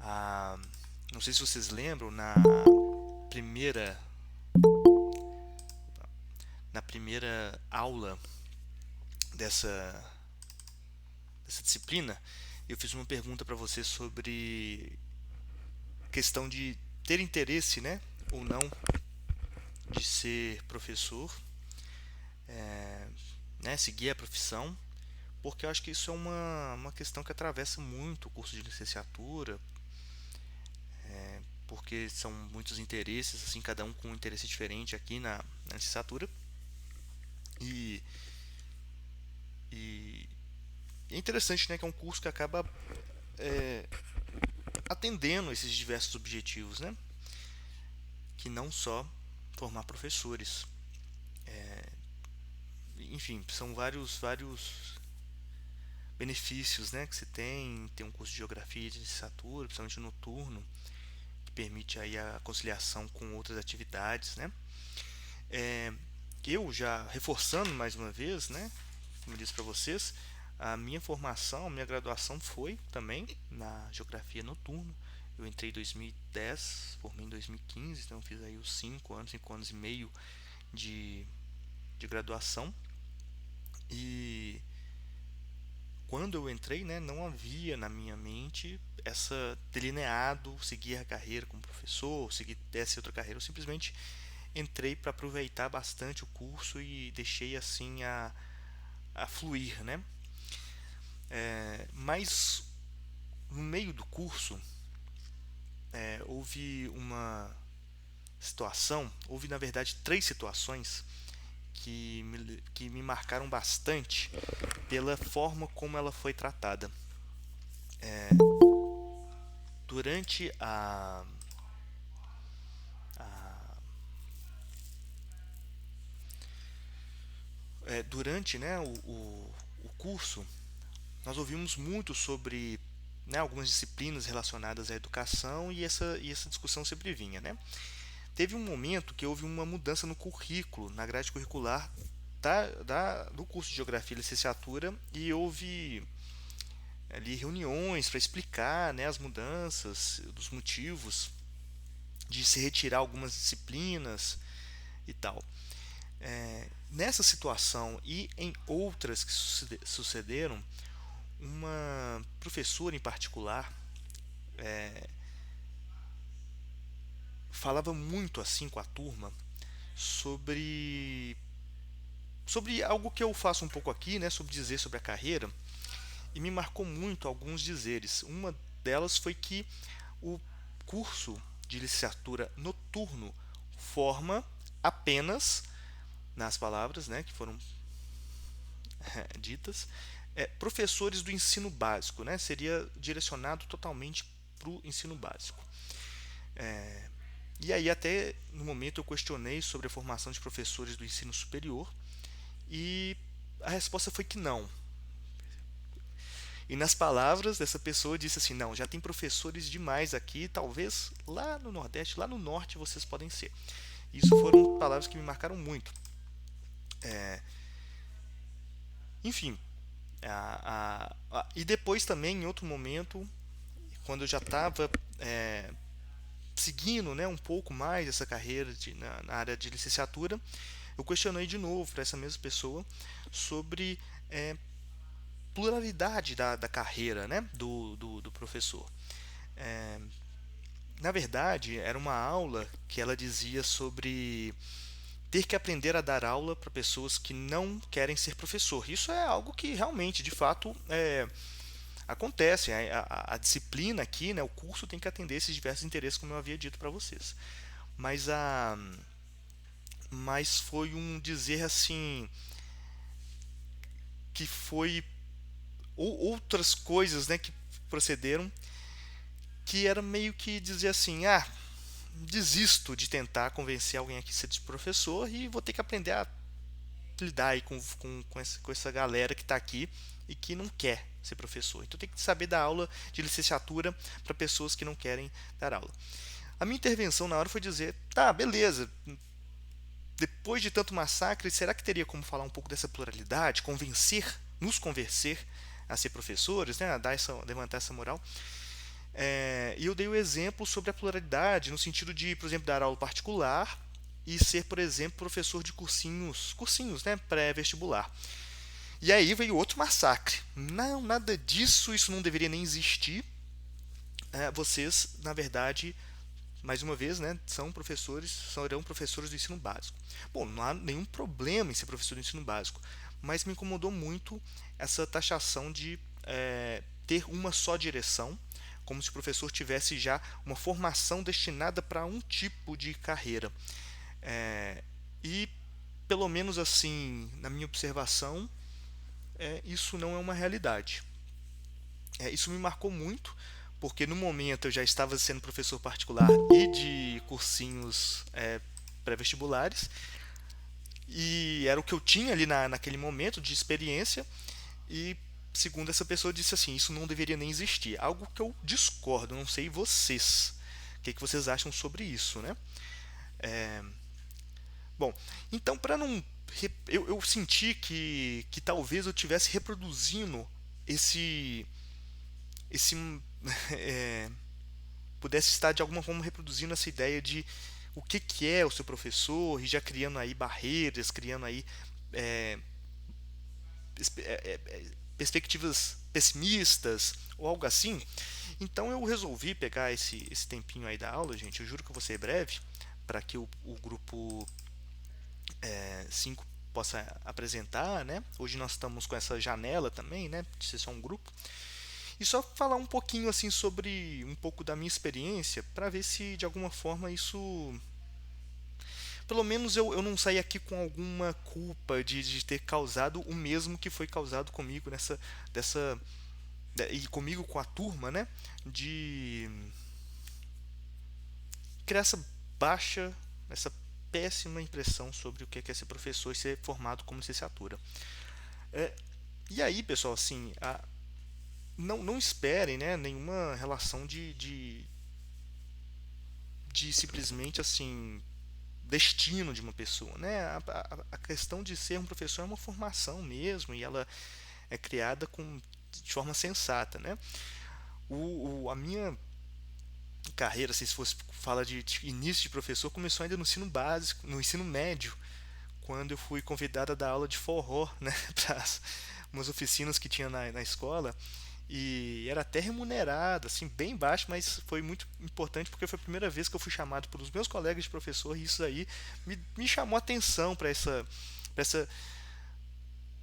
A, não sei se vocês lembram, primeira, na primeira aula dessa, dessa disciplina, eu fiz uma pergunta para você sobre questão de ter interesse, né, ou não, de ser professor, é, né, seguir a profissão, porque eu acho que isso é uma questão que atravessa muito o curso de licenciatura, porque são muitos interesses, assim, cada um com um interesse diferente aqui na licenciatura. E, e é interessante, né, que é um curso que acaba é, atendendo esses diversos objetivos, né, que não só formar professores. Enfim, são vários benefícios, né, que se tem um curso de geografia de licenciatura, principalmente noturno, que permite aí a conciliação com outras atividades, né. É, eu já reforçando mais uma vez, né, como eu disse para vocês, a minha formação, a minha graduação foi também na geografia noturna. Eu entrei em 2010, formei em 2015, então fiz aí os 5 anos e meio de, de graduação. E quando eu entrei, né, não havia na minha mente essa delineado seguir a carreira como professor, seguir essa outra carreira. Eu simplesmente entrei para aproveitar bastante o curso e deixei assim a fluir, né? Mas no meio do curso houve uma situação, houve na verdade três situações que me marcaram bastante pela forma como ela foi tratada. Durante durante, né, o curso, nós ouvimos muito sobre, né, algumas disciplinas relacionadas à educação e essa discussão sempre vinha, né? Teve um momento que houve uma mudança no currículo, na grade curricular do curso de Geografia e Licenciatura, e houve ali reuniões para explicar, né, as mudanças, dos motivos de se retirar algumas disciplinas e tal. Nessa situação e em outras que sucederam, uma professora em particular falava muito assim com a turma sobre algo que eu faço um pouco aqui, né, sobre dizer sobre a carreira, e me marcou muito alguns dizeres. Uma delas foi que o curso de licenciatura noturno forma apenas, nas palavras, né, que foram ditas, professores do ensino básico, né, seria direcionado totalmente para o ensino básico. E aí até no momento eu questionei sobre a formação de professores do ensino superior e a resposta foi que não. E nas palavras dessa pessoa disse assim: não, já tem professores demais aqui, talvez lá no Nordeste, lá no Norte vocês podem ser. Isso foram palavras que me marcaram muito. Enfim, e depois também, em outro momento, quando eu já estava seguindo, né, um pouco mais essa carreira na área de licenciatura, eu questionei de novo para essa mesma pessoa sobre pluralidade da carreira, né, do professor. Na verdade, era uma aula que ela dizia sobre ter que aprender a dar aula para pessoas que não querem ser professor. Isso é algo que realmente, de fato, acontece. A disciplina aqui, né, o curso tem que atender esses diversos interesses, como eu havia dito para vocês. Mas, mas foi um dizer assim que foi outras coisas, né, que procederam, que era meio que dizer assim: desisto de tentar convencer alguém aqui a ser professor e vou ter que aprender a lidar aí com essa galera que está aqui e que não quer ser professor. Então tem que saber dar aula de licenciatura para pessoas que não querem dar aula. A minha intervenção na hora foi dizer: tá, beleza, depois de tanto massacre, será que teria como falar um pouco dessa pluralidade, nos convencer a ser professores, né, a levantar essa moral? E eu dei o exemplo sobre a pluralidade, no sentido de, por exemplo, dar aula particular e ser, por exemplo, professor de cursinhos, né, pré-vestibular. E aí veio outro massacre. Não, nada disso, isso não deveria nem existir. Vocês, na verdade, mais uma vez, né, serão professores do ensino básico. Bom, não há nenhum problema em ser professor do ensino básico, mas me incomodou muito essa taxação de ter uma só direção, como se o professor tivesse já uma formação destinada para um tipo de carreira. E, pelo menos assim, na minha observação, isso não é uma realidade. Isso me marcou muito, porque no momento eu já estava sendo professor particular e de cursinhos pré-vestibulares, e era o que eu tinha ali naquele momento de experiência, e segundo essa pessoa disse assim, isso não deveria nem existir. Algo que eu discordo, não sei vocês. O que vocês acham sobre isso, né? Bom, então para não... Eu senti que talvez eu estivesse reproduzindo esse... esse é, pudesse estar de alguma forma reproduzindo essa ideia de o que é o seu professor e já criando aí barreiras, criando aí é, perspectivas pessimistas ou algo assim. Então eu resolvi pegar esse tempinho aí da aula, gente. Eu juro que eu vou ser breve para que o grupo 5 possa apresentar, né? Hoje nós estamos com essa janela também, né? De ser só um grupo. E só falar um pouquinho assim sobre um pouco da minha experiência para ver se de alguma forma isso, pelo menos eu não saí aqui com alguma culpa de ter causado o mesmo que foi causado comigo nessa dessa e comigo com a turma, né? De criar essa péssima impressão sobre o que é ser professor e ser formado como licenciatura. É, e aí, pessoal, assim, não esperem, né, nenhuma relação de simplesmente assim destino de uma pessoa, né? A questão de ser um professor é uma formação mesmo e ela é criada de forma sensata, né? A minha carreira, assim, se fosse fala de início de professor, começou ainda no ensino básico, no ensino médio, quando eu fui convidado a dar aula de forró, né, para umas oficinas que tinha na escola. E era até remunerado, assim, bem baixo, mas foi muito importante porque foi a primeira vez que eu fui chamado pelos meus colegas de professor e isso aí me chamou a atenção para essa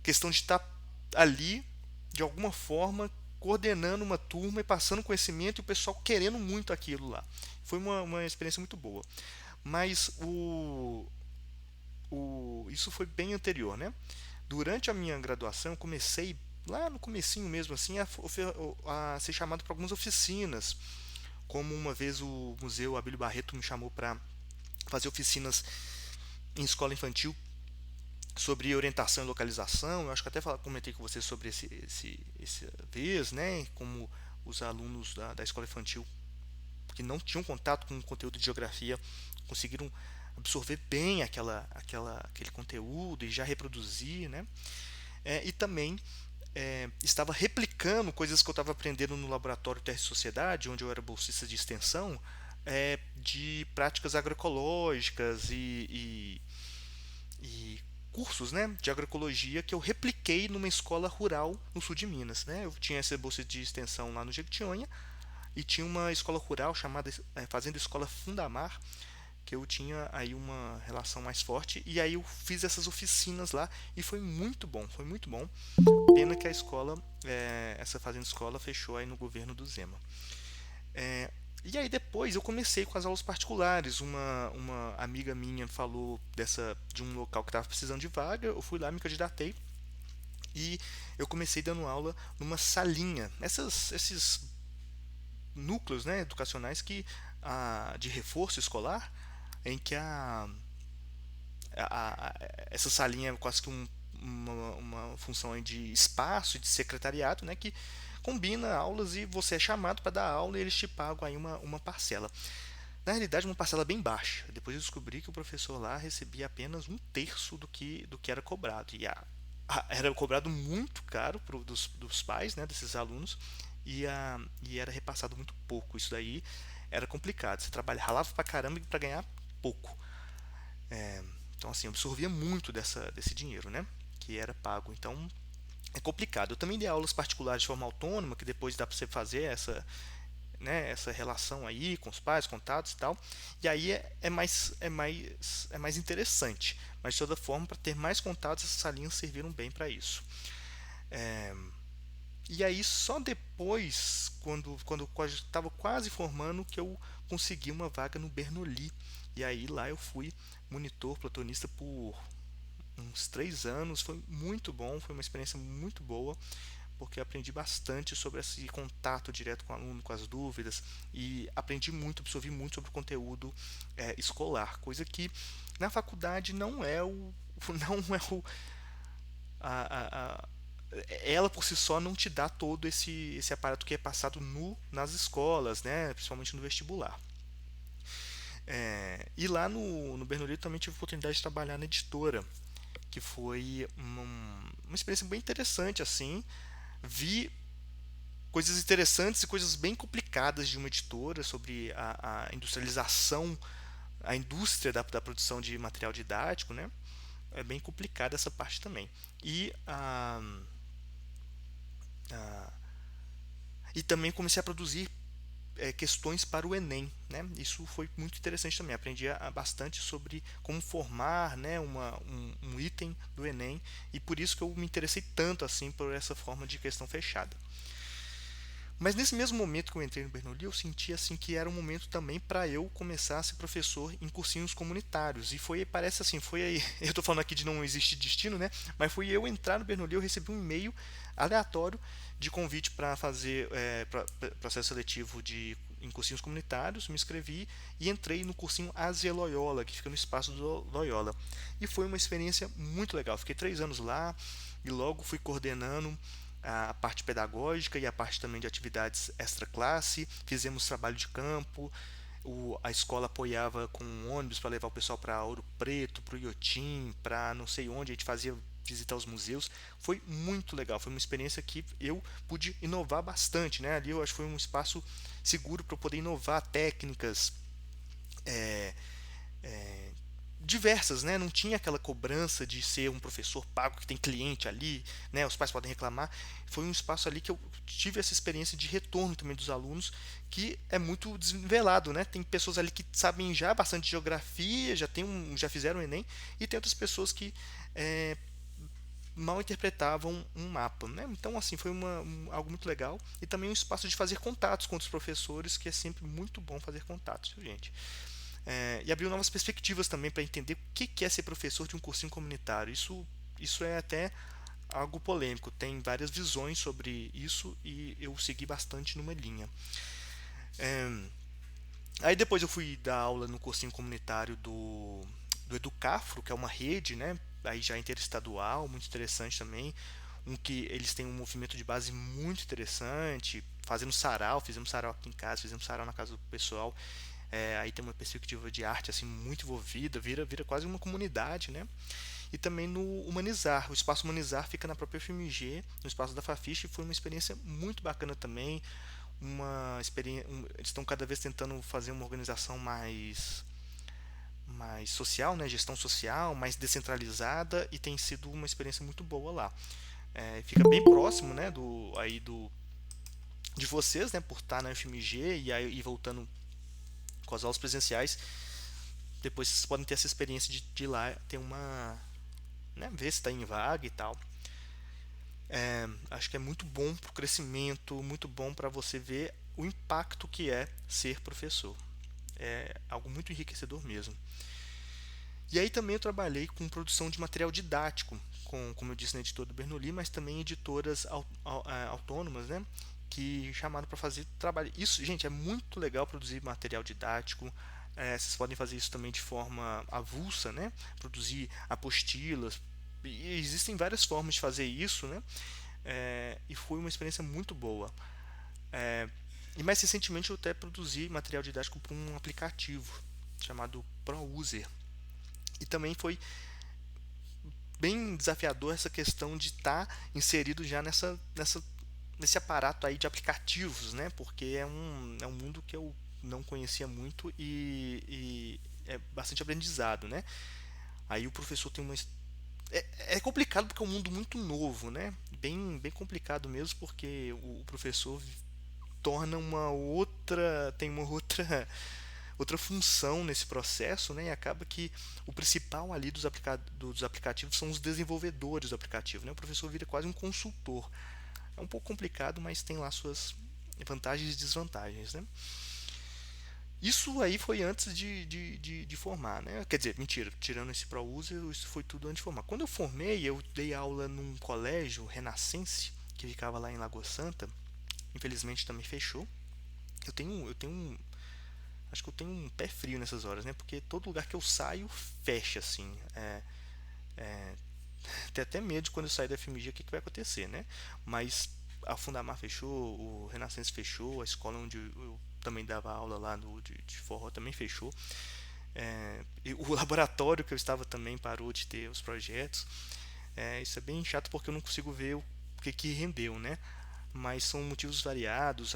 questão de estar ali, de alguma forma, coordenando uma turma e passando conhecimento e o pessoal querendo muito aquilo lá. Foi uma experiência muito boa. Mas isso foi bem anterior, né? Durante a minha graduação, eu comecei lá no comecinho mesmo assim a ser chamado para algumas oficinas, como uma vez o Museu Abílio Barreto me chamou para fazer oficinas em escola infantil sobre orientação e localização. Eu acho que até comentei com vocês sobre esse vez, né? Como os alunos da escola infantil que não tinham contato com o conteúdo de geografia conseguiram absorver bem aquele conteúdo e já reproduzir, né? E também estava replicando coisas que eu estava aprendendo no laboratório Terra e Sociedade, onde eu era bolsista de extensão, de práticas agroecológicas e cursos, né, de agroecologia que eu repliquei numa escola rural no sul de Minas. Né? Eu tinha essa bolsa de extensão lá no Jequitinhonha e tinha uma escola rural chamada Fazenda Escola Fundamar, que eu tinha aí uma relação mais forte, e aí eu fiz essas oficinas lá e foi muito bom, foi muito bom. Pena que a escola, essa fazenda escola fechou aí no governo do Zema. E aí depois eu comecei com as aulas particulares. Uma amiga minha falou de um local que estava precisando de vaga, eu fui lá, me candidatei e eu comecei dando aula numa salinha, esses núcleos, né, educacionais de reforço escolar, em que essa salinha é quase que uma função de espaço, de secretariado, né, que combina aulas e você é chamado para dar aula e eles te pagam aí uma parcela. Na realidade, uma parcela bem baixa. Depois eu descobri que o professor lá recebia apenas um terço do que era cobrado. E era cobrado muito caro dos pais, né, desses alunos. e era repassado muito pouco. Isso daí era complicado. Você ralava pra caramba para ganhar pouco. Então, assim, eu absorvia muito desse dinheiro, né? Que era pago. Então, é complicado. Eu também dei aulas particulares de forma autônoma, que depois dá para você fazer essa relação aí com os pais, contatos e tal. E aí é mais interessante. Mas de toda forma, para ter mais contatos, essas salinhas serviram bem para isso. E aí só depois, quando eu estava quase formando, que eu consegui uma vaga no Bernoulli. E aí lá eu fui monitor platonista por uns 3 anos. Foi muito bom, foi uma experiência muito boa, porque eu aprendi bastante sobre esse contato direto com o aluno, com as dúvidas, e aprendi muito, absorvi muito sobre o conteúdo escolar, coisa que na faculdade não é o não é o a- ela por si só não te dá todo esse aparato que é passado nas escolas, né, principalmente no vestibular. E lá no Bernoulli também tive a oportunidade de trabalhar na editora, que foi uma experiência bem interessante assim. Vi coisas interessantes e coisas bem complicadas de uma editora sobre a industrialização, a indústria da produção de material didático, né? É bem complicada essa parte também. E, a- e também comecei a produzir questões para o Enem, né? Isso foi muito interessante também. Aprendi bastante sobre como formar, né, um item do Enem, e por isso que eu me interessei tanto assim por essa forma de questão fechada. Mas nesse mesmo momento que eu entrei no Bernoulli, eu senti assim que era um momento também para eu começar a ser professor em cursinhos comunitários. E foi, parece assim, foi aí, eu estou falando aqui de não existe destino, né? Mas foi eu entrar no Bernoulli, eu recebi um e-mail aleatório de convite para fazer processo seletivo em cursinhos comunitários, me inscrevi e entrei no cursinho Asia Loyola, que fica no espaço do Loyola. E foi uma experiência muito legal. Fiquei 3 anos lá e logo fui coordenando a parte pedagógica e a parte também de atividades extra classe. Fizemos trabalho de campo, a escola apoiava com um ônibus para levar o pessoal para Ouro Preto, para o Iotim, para não sei onde, a gente fazia visitar os museus. Foi muito legal, foi uma experiência que eu pude inovar bastante, né? Ali eu acho que foi um espaço seguro para eu poder inovar técnicas, é, é, diversas, né? Não tinha aquela cobrança de ser um professor pago que tem cliente ali, né? Os pais podem reclamar. Foi um espaço ali que eu tive essa experiência de retorno também dos alunos, que é muito desvelado, né? Tem pessoas ali que sabem já bastante geografia, já fizeram o Enem, e tem outras pessoas que é, mal interpretavam um mapa, né? Então, assim, foi algo muito legal, e também um espaço de fazer contatos com outros professores, que é sempre muito bom fazer contatos, viu, gente? E abriu novas perspectivas também para entender o que é ser professor de um cursinho comunitário. Isso é até algo polêmico, tem várias visões sobre isso e eu segui bastante numa linha. É, Aí depois eu fui dar aula no cursinho comunitário do Educafro, que é uma rede, né? Aí já interestadual, muito interessante também. Que eles têm um movimento de base muito interessante, fazendo sarau, fizemos sarau aqui em casa, fizemos sarau na casa do pessoal. Aí tem uma perspectiva de arte assim muito envolvida, vira quase uma comunidade, né? E também no Humanizar. O espaço Humanizar fica na própria FMG, no espaço da Fafiche, e foi uma experiência muito bacana também. Eles estão cada vez tentando fazer uma organização mais social, né? Gestão social, mais descentralizada, e tem sido uma experiência muito boa lá. Fica bem próximo, né? De vocês, né? Por estar na FMG e voltando com as aulas presenciais. Depois vocês podem ter essa experiência de ir lá ter uma, né, ver se está em vaga e tal. Acho que é muito bom para o crescimento, muito bom para você ver o impacto que é ser professor. É algo muito enriquecedor mesmo. E aí também eu trabalhei com produção de material didático, como eu disse, na editora do Bernoulli, mas também editoras autônomas, né? Que chamaram para fazer trabalho. Isso, gente, é muito legal produzir material didático. Vocês podem fazer isso também de forma avulsa, né? Produzir apostilas. E existem várias formas de fazer isso, né? E foi uma experiência muito boa. E mais recentemente eu até produzi material didático para um aplicativo chamado ProUser. E também foi bem desafiador essa questão de estar inserido já nesse aparato aí de aplicativos, né? Porque é um mundo que eu não conhecia muito e é bastante aprendizado, né? Aí o professor tem uma. É complicado porque é um mundo muito novo, né? Bem complicado mesmo, porque o professor torna uma outra. Tem uma outra função nesse processo, né? E acaba que o principal ali dos aplicativos são os desenvolvedores do aplicativo, né? O professor vira quase um consultor. É um pouco complicado, mas tem lá suas vantagens e desvantagens, né? Isso aí foi antes de formar, né? Quer dizer, mentira, tirando esse ProUser, isso foi tudo antes de formar. Quando eu formei, eu dei aula num colégio renascense, que ficava lá em Lagoa Santa. Infelizmente também fechou. Acho que eu tenho um pé frio nessas horas, né? Porque todo lugar que eu saio fecha, assim. Tem até medo de quando eu sair da FMG o que vai acontecer, né? Mas a Fundamar fechou, o Renascença fechou, a escola onde eu também dava aula lá de forró também fechou. E o laboratório que eu estava também parou de ter os projetos. Isso é bem chato porque eu não consigo ver o que rendeu, né? Mas são motivos variados.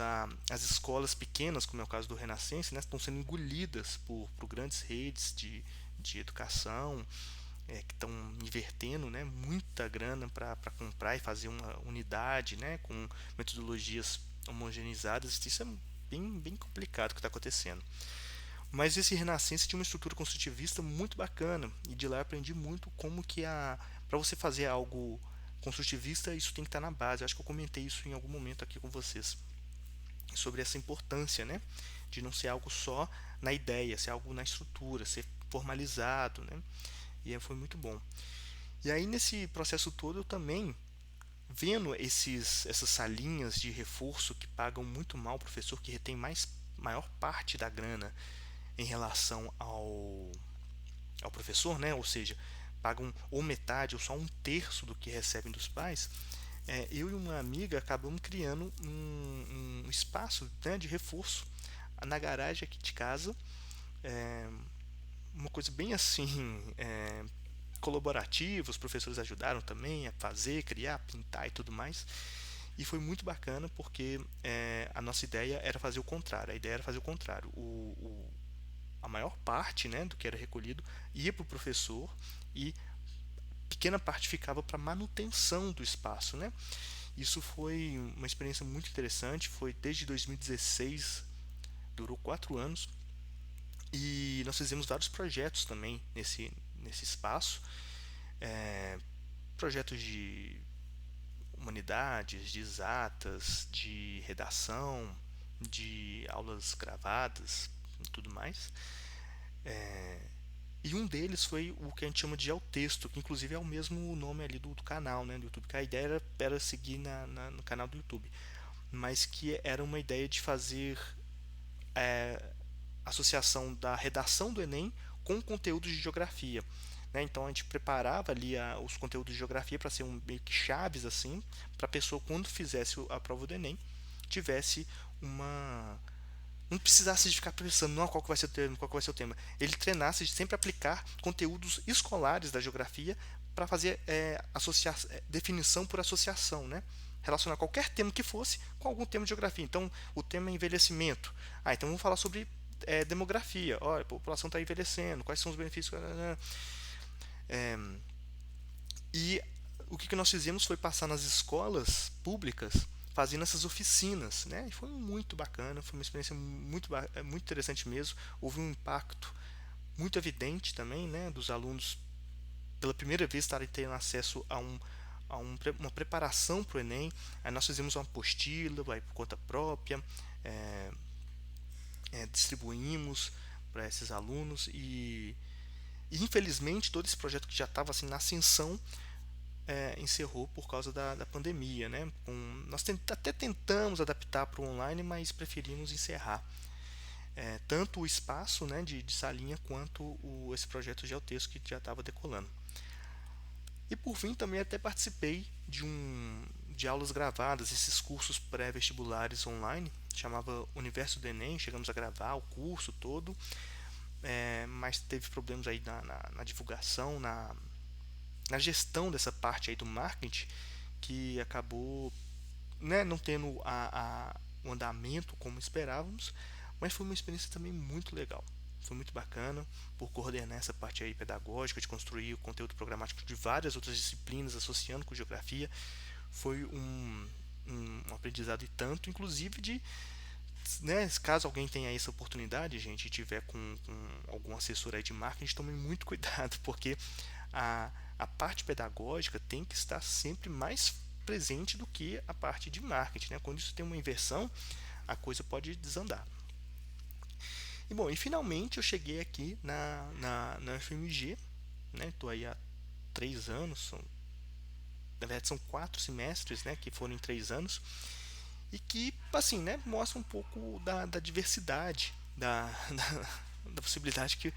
As escolas pequenas, como é o caso do Renascença, né, estão sendo engolidas por grandes redes de educação, que estão invertendo, né, muita grana para comprar e fazer uma unidade, né, com metodologias homogeneizadas. Isso é bem complicado o que está acontecendo. Mas esse Renascença tinha uma estrutura construtivista muito bacana e de lá eu aprendi muito como que para você fazer algo construtivista isso tem que estar na base. Eu acho que eu comentei isso em algum momento aqui com vocês sobre essa importância, né, de não ser algo só na ideia, ser algo na estrutura, ser formalizado, né? E aí foi muito bom. E aí nesse processo todo eu também vendo essas salinhas de reforço que pagam muito mal o professor, que retém maior parte da grana em relação ao professor, né? Ou seja, pagam ou metade ou só um terço do que recebem dos pais. Eu e uma amiga acabamos criando um espaço, né, de reforço na garagem aqui de casa. É, uma coisa bem assim, colaborativa, os professores ajudaram também a fazer, criar, pintar e tudo mais. E foi muito bacana porque a nossa ideia era fazer o contrário. A ideia era fazer o contrário. A maior parte, né, do que era recolhido ia para o professor e pequena parte ficava para manutenção do espaço, né? Isso foi uma experiência muito interessante. Foi desde 2016, durou 4 anos e nós fizemos vários projetos também nesse espaço, é, projetos de humanidades, de exatas, de redação, de aulas gravadas e tudo mais. E um deles foi o que a gente chama de Geotexto, que inclusive é o mesmo nome ali do canal, né, do YouTube, que a ideia era seguir no canal do YouTube, mas que era uma ideia de fazer associação da redação do Enem com conteúdos de geografia. Né? Então a gente preparava ali os conteúdos de geografia para ser meio que chaves assim, para a pessoa quando fizesse a prova do Enem tivesse uma não precisasse de ficar pensando não, qual que vai ser o tema, qual que vai ser o tema. Ele treinasse de sempre aplicar conteúdos escolares da geografia para fazer definição por associação, né? Relacionar qualquer tema que fosse com algum tema de geografia. Então, o tema é envelhecimento. Então vamos falar sobre demografia. Olha, a população está envelhecendo, quais são os benefícios. E o que nós fizemos foi passar nas escolas públicas fazendo essas oficinas, né? E foi muito bacana, foi uma experiência muito interessante mesmo. Houve um impacto muito evidente também, né, dos alunos pela primeira vez estarem tendo acesso uma preparação para o Enem. Aí nós fizemos uma apostila, vai por conta própria, distribuímos para esses alunos e infelizmente todo esse projeto que já estava assim na ascensão encerrou por causa da pandemia, né? Nós até tentamos adaptar para o online, mas preferimos encerrar tanto o espaço, né, de salinha quanto esse projeto Geotexto que já estava decolando. E por fim também até participei de aulas gravadas, esses cursos pré-vestibulares online, chamava Universo do Enem, chegamos a gravar o curso todo, mas teve problemas aí na divulgação, na gestão dessa parte aí do marketing, que acabou né, não tendo o andamento como esperávamos, mas foi uma experiência também muito legal. Foi muito bacana por coordenar essa parte aí pedagógica, de construir o conteúdo programático de várias outras disciplinas associando com geografia. Foi um aprendizado e tanto, inclusive de, né, caso alguém tenha essa oportunidade, gente, e tiver com algum assessor aí de marketing, tomem muito cuidado, porque a parte pedagógica tem que estar sempre mais presente do que a parte de marketing, né? Quando isso tem uma inversão, a coisa pode desandar. E bom, e finalmente eu cheguei aqui na FMG, né? Estou aí há 3 anos, na verdade são 4 semestres, né? Que foram em 3 anos e que, assim, né? Mostra um pouco da diversidade, da possibilidade que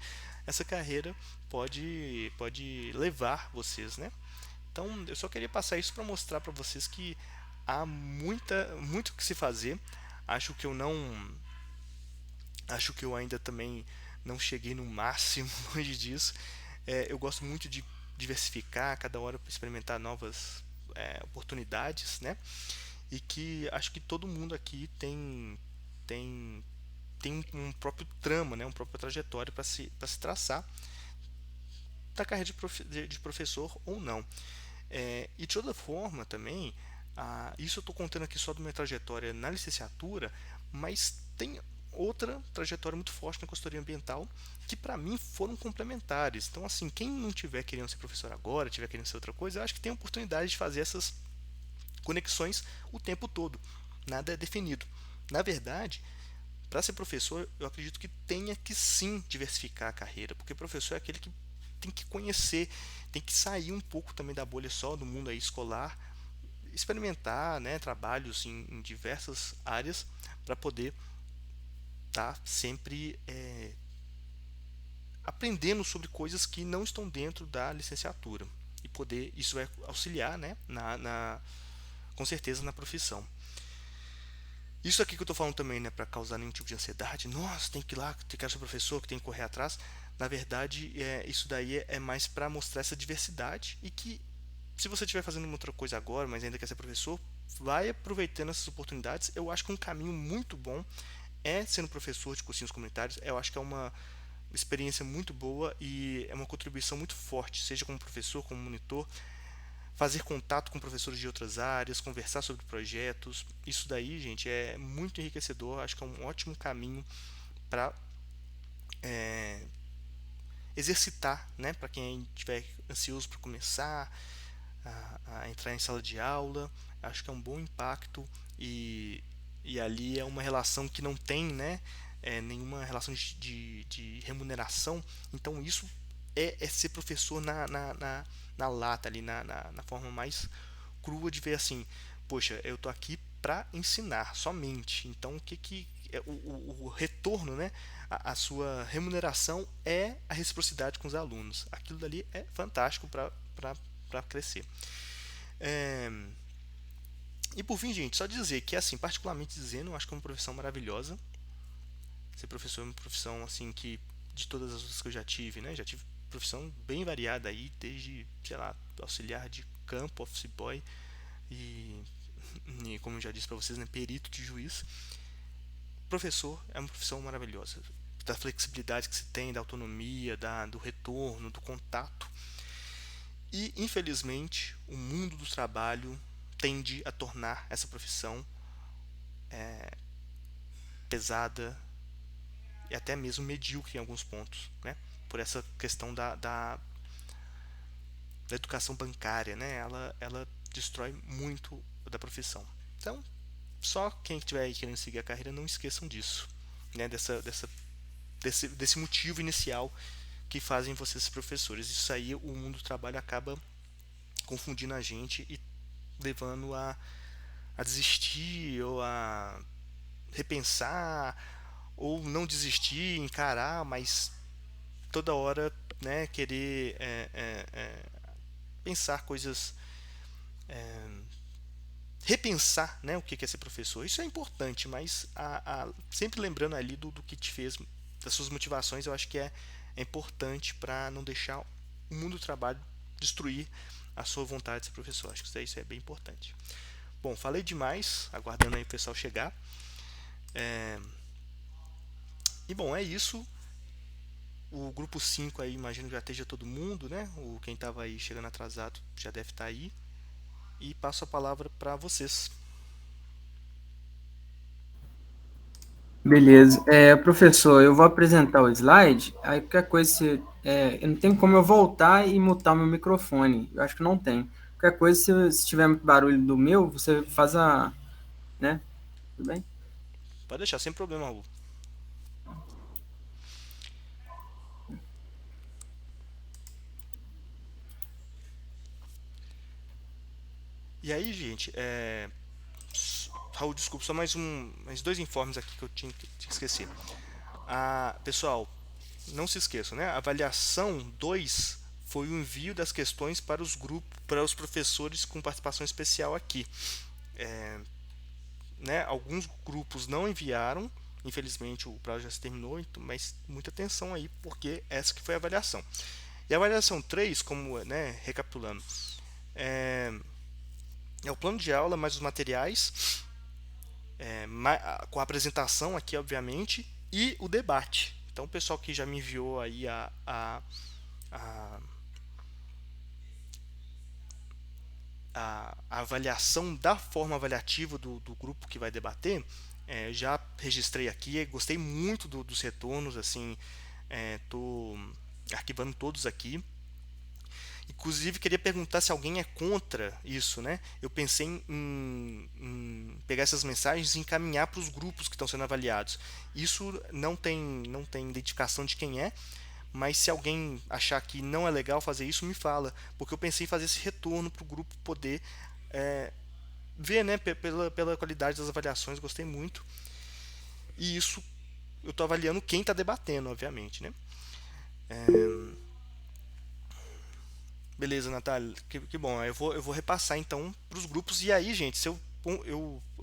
essa carreira pode levar vocês, né? Então, eu só queria passar isso para mostrar para vocês que há muito o que se fazer. Acho que eu não, acho que eu ainda também não cheguei no máximo longe disso. Eu gosto muito de diversificar, cada hora experimentar novas oportunidades, né? E que acho que todo mundo aqui tem tem um próprio trama, né? Uma própria trajetória para se traçar da carreira de professor ou não. E de toda forma também, isso eu estou contando aqui só da minha trajetória na licenciatura, mas tem outra trajetória muito forte na consultoria ambiental que para mim foram complementares. Então, assim, quem não tiver querendo ser professor agora, tiver querendo ser outra coisa, eu acho que tem a oportunidade de fazer essas conexões o tempo todo. Nada é definido. Na verdade, para ser professor, eu acredito que tenha que sim diversificar a carreira, porque professor é aquele que tem que conhecer, tem que sair um pouco também da bolha só do mundo aí escolar, experimentar, né, trabalhos em diversas áreas para poder estar sempre aprendendo sobre coisas que não estão dentro da licenciatura e poder isso vai auxiliar, né, com certeza na profissão. Isso aqui que eu estou falando também, né, para causar nenhum tipo de ansiedade. Nossa, tem que ir lá, tem que ser professor, que tem que correr atrás. Na verdade, isso daí é mais para mostrar essa diversidade e que se você estiver fazendo uma outra coisa agora, mas ainda quer ser professor, vai aproveitando essas oportunidades. Eu acho que um caminho muito bom é sendo professor de cursinhos comunitários. Eu acho que é uma experiência muito boa e é uma contribuição muito forte, seja como professor, como monitor, fazer contato com professores de outras áreas, conversar sobre projetos. Isso daí, gente, é muito enriquecedor. Acho que é um ótimo caminho para exercitar, né? Para quem estiver ansioso para começar a entrar em sala de aula. Acho que é um bom impacto e ali é uma relação que não tem, né? Nenhuma relação de remuneração. Então isso é ser professor na lata ali, na forma mais crua de ver assim, poxa, eu tô aqui para ensinar somente. Então o que que o retorno, né? A sua remuneração é a reciprocidade com os alunos. Aquilo dali é fantástico para crescer. É, e por fim, gente, só dizer que, assim, particularmente dizendo, eu acho que é uma profissão maravilhosa. Ser professor é uma profissão, assim, que de todas as outras que eu já tive, né? Já tive profissão bem variada aí, desde, sei lá, auxiliar de campo, office boy e, e como eu já disse para vocês, né, perito de juiz. Professor é uma profissão maravilhosa. Da flexibilidade que se tem, da autonomia, do retorno, do contato. E, infelizmente, o mundo do trabalho tende a tornar essa profissão pesada e até mesmo medíocre em alguns pontos, né? Por essa questão da educação bancária, né? Ela destrói muito da profissão. Então, só quem estiver aí querendo seguir a carreira, não esqueçam disso, né? Desse motivo inicial que fazem vocês professores. Isso aí o mundo do trabalho acaba confundindo a gente e levando a desistir ou a repensar ou não desistir, encarar, mas toda hora, né, querer pensar coisas, repensar, né, o que é ser professor. Isso é importante, mas sempre lembrando ali do que te fez, das suas motivações, eu acho que é importante para não deixar o mundo do trabalho destruir a sua vontade de ser professor. Acho que isso é bem importante. Bom, falei demais, aguardando aí o pessoal chegar. É, e bom, é isso. O grupo 5 aí, imagino que já esteja todo mundo, né? Quem estava aí chegando atrasado já deve estar aí. E passo a palavra para vocês. Beleza. Professor, eu vou apresentar o slide, aí qualquer coisa, eu não tem como eu voltar e mutar meu microfone. Eu acho que não tem. Qualquer coisa, se tiver muito barulho do meu, você faz né? Tudo bem? Pode deixar, sem problema, Raul. E aí, gente, Raul, desculpa, só mais dois informes aqui que eu tinha que esquecer. Pessoal, não se esqueçam, né? A avaliação 2 foi o envio das questões para os grupos, para os professores com participação especial aqui. Né? Alguns grupos não enviaram, infelizmente o prazo já se terminou, mas muita atenção aí, porque essa que foi a avaliação. E a avaliação 3, como, né, recapitulando, é, é o plano de aula, mais os materiais, com a apresentação aqui, obviamente, e o debate. Então, o pessoal que já me enviou aí a, a avaliação da forma avaliativa do grupo que vai debater, já registrei aqui, gostei muito dos retornos, assim, estou arquivando todos aqui. Inclusive, queria perguntar se alguém é contra isso, né? Eu pensei em pegar essas mensagens e encaminhar para os grupos que estão sendo avaliados. Isso não tem identificação de quem é, mas se alguém achar que não é legal fazer isso, me fala, porque eu pensei em fazer esse retorno para o grupo poder é, ver, né, pela qualidade das avaliações, gostei muito. E isso eu estou avaliando quem está debatendo, obviamente, né? Beleza, Natália, que bom. Eu vou repassar então para os grupos. E aí, gente, se eu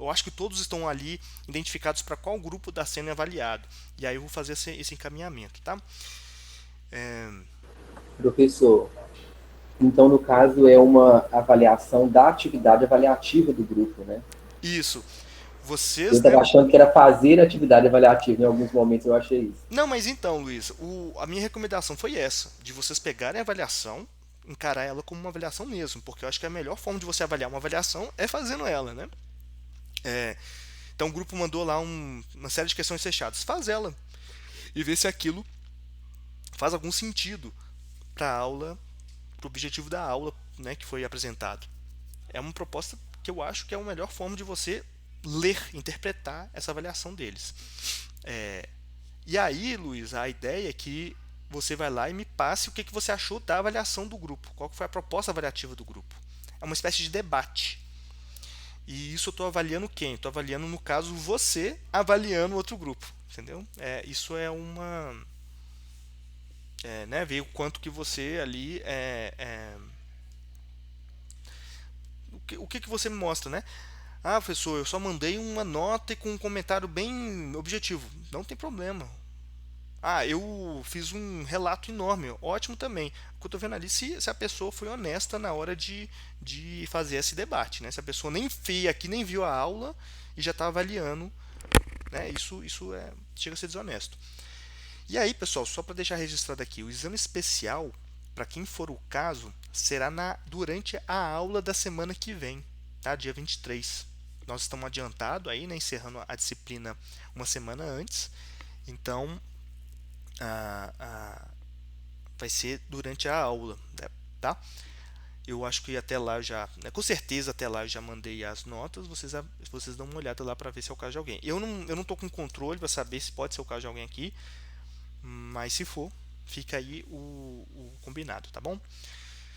acho que todos estão ali identificados para qual grupo está sendo avaliado. E aí eu vou fazer esse encaminhamento, tá? Professor, então no caso é uma avaliação da atividade avaliativa do grupo, né? Isso. Eu Vocês, né? estava achando que era fazer atividade avaliativa, em alguns momentos eu achei isso. Não, mas então, Luiz, a minha recomendação foi essa, de vocês pegarem a avaliação, encarar ela como uma avaliação mesmo, porque eu acho que a melhor forma de você avaliar uma avaliação é fazendo ela, né? É, então o grupo mandou lá uma série de questões fechadas. Faz ela e vê se aquilo faz algum sentido para a aula, para o objetivo da aula, né, que foi apresentado. É uma proposta que eu acho que é a melhor forma de você ler, interpretar essa avaliação deles. E aí, Luiz, a ideia é que você vai lá e me passe o que você achou da avaliação do grupo, qual foi a proposta avaliativa do grupo. É uma espécie de debate. E isso eu estou avaliando quem? Estou avaliando, no caso, você avaliando outro grupo. Entendeu? Isso é uma. Né, ver o quanto que você ali. O que você me mostra, né? Ah, professor, eu só mandei uma nota e com um comentário bem objetivo. Não tem problema. Ah, eu fiz um relato enorme, ótimo também. O que eu tô vendo ali se a pessoa foi honesta na hora de fazer esse debate, né? Se a pessoa nem fez aqui, nem viu a aula e já está avaliando, né? Isso chega a ser desonesto. E aí, pessoal, só para deixar registrado aqui, o exame especial, para quem for o caso, será durante a aula da semana que vem, tá? Dia 23. Nós estamos adiantado aí, né? Encerrando a disciplina uma semana antes. Então, a, a, vai ser durante a aula, né, tá? Eu acho que até lá já, né, com certeza até lá eu já mandei as notas, vocês dão uma olhada lá para ver se é o caso de alguém. Eu não tô com controle para saber se pode ser o caso de alguém aqui, mas se for, fica aí o combinado, tá bom?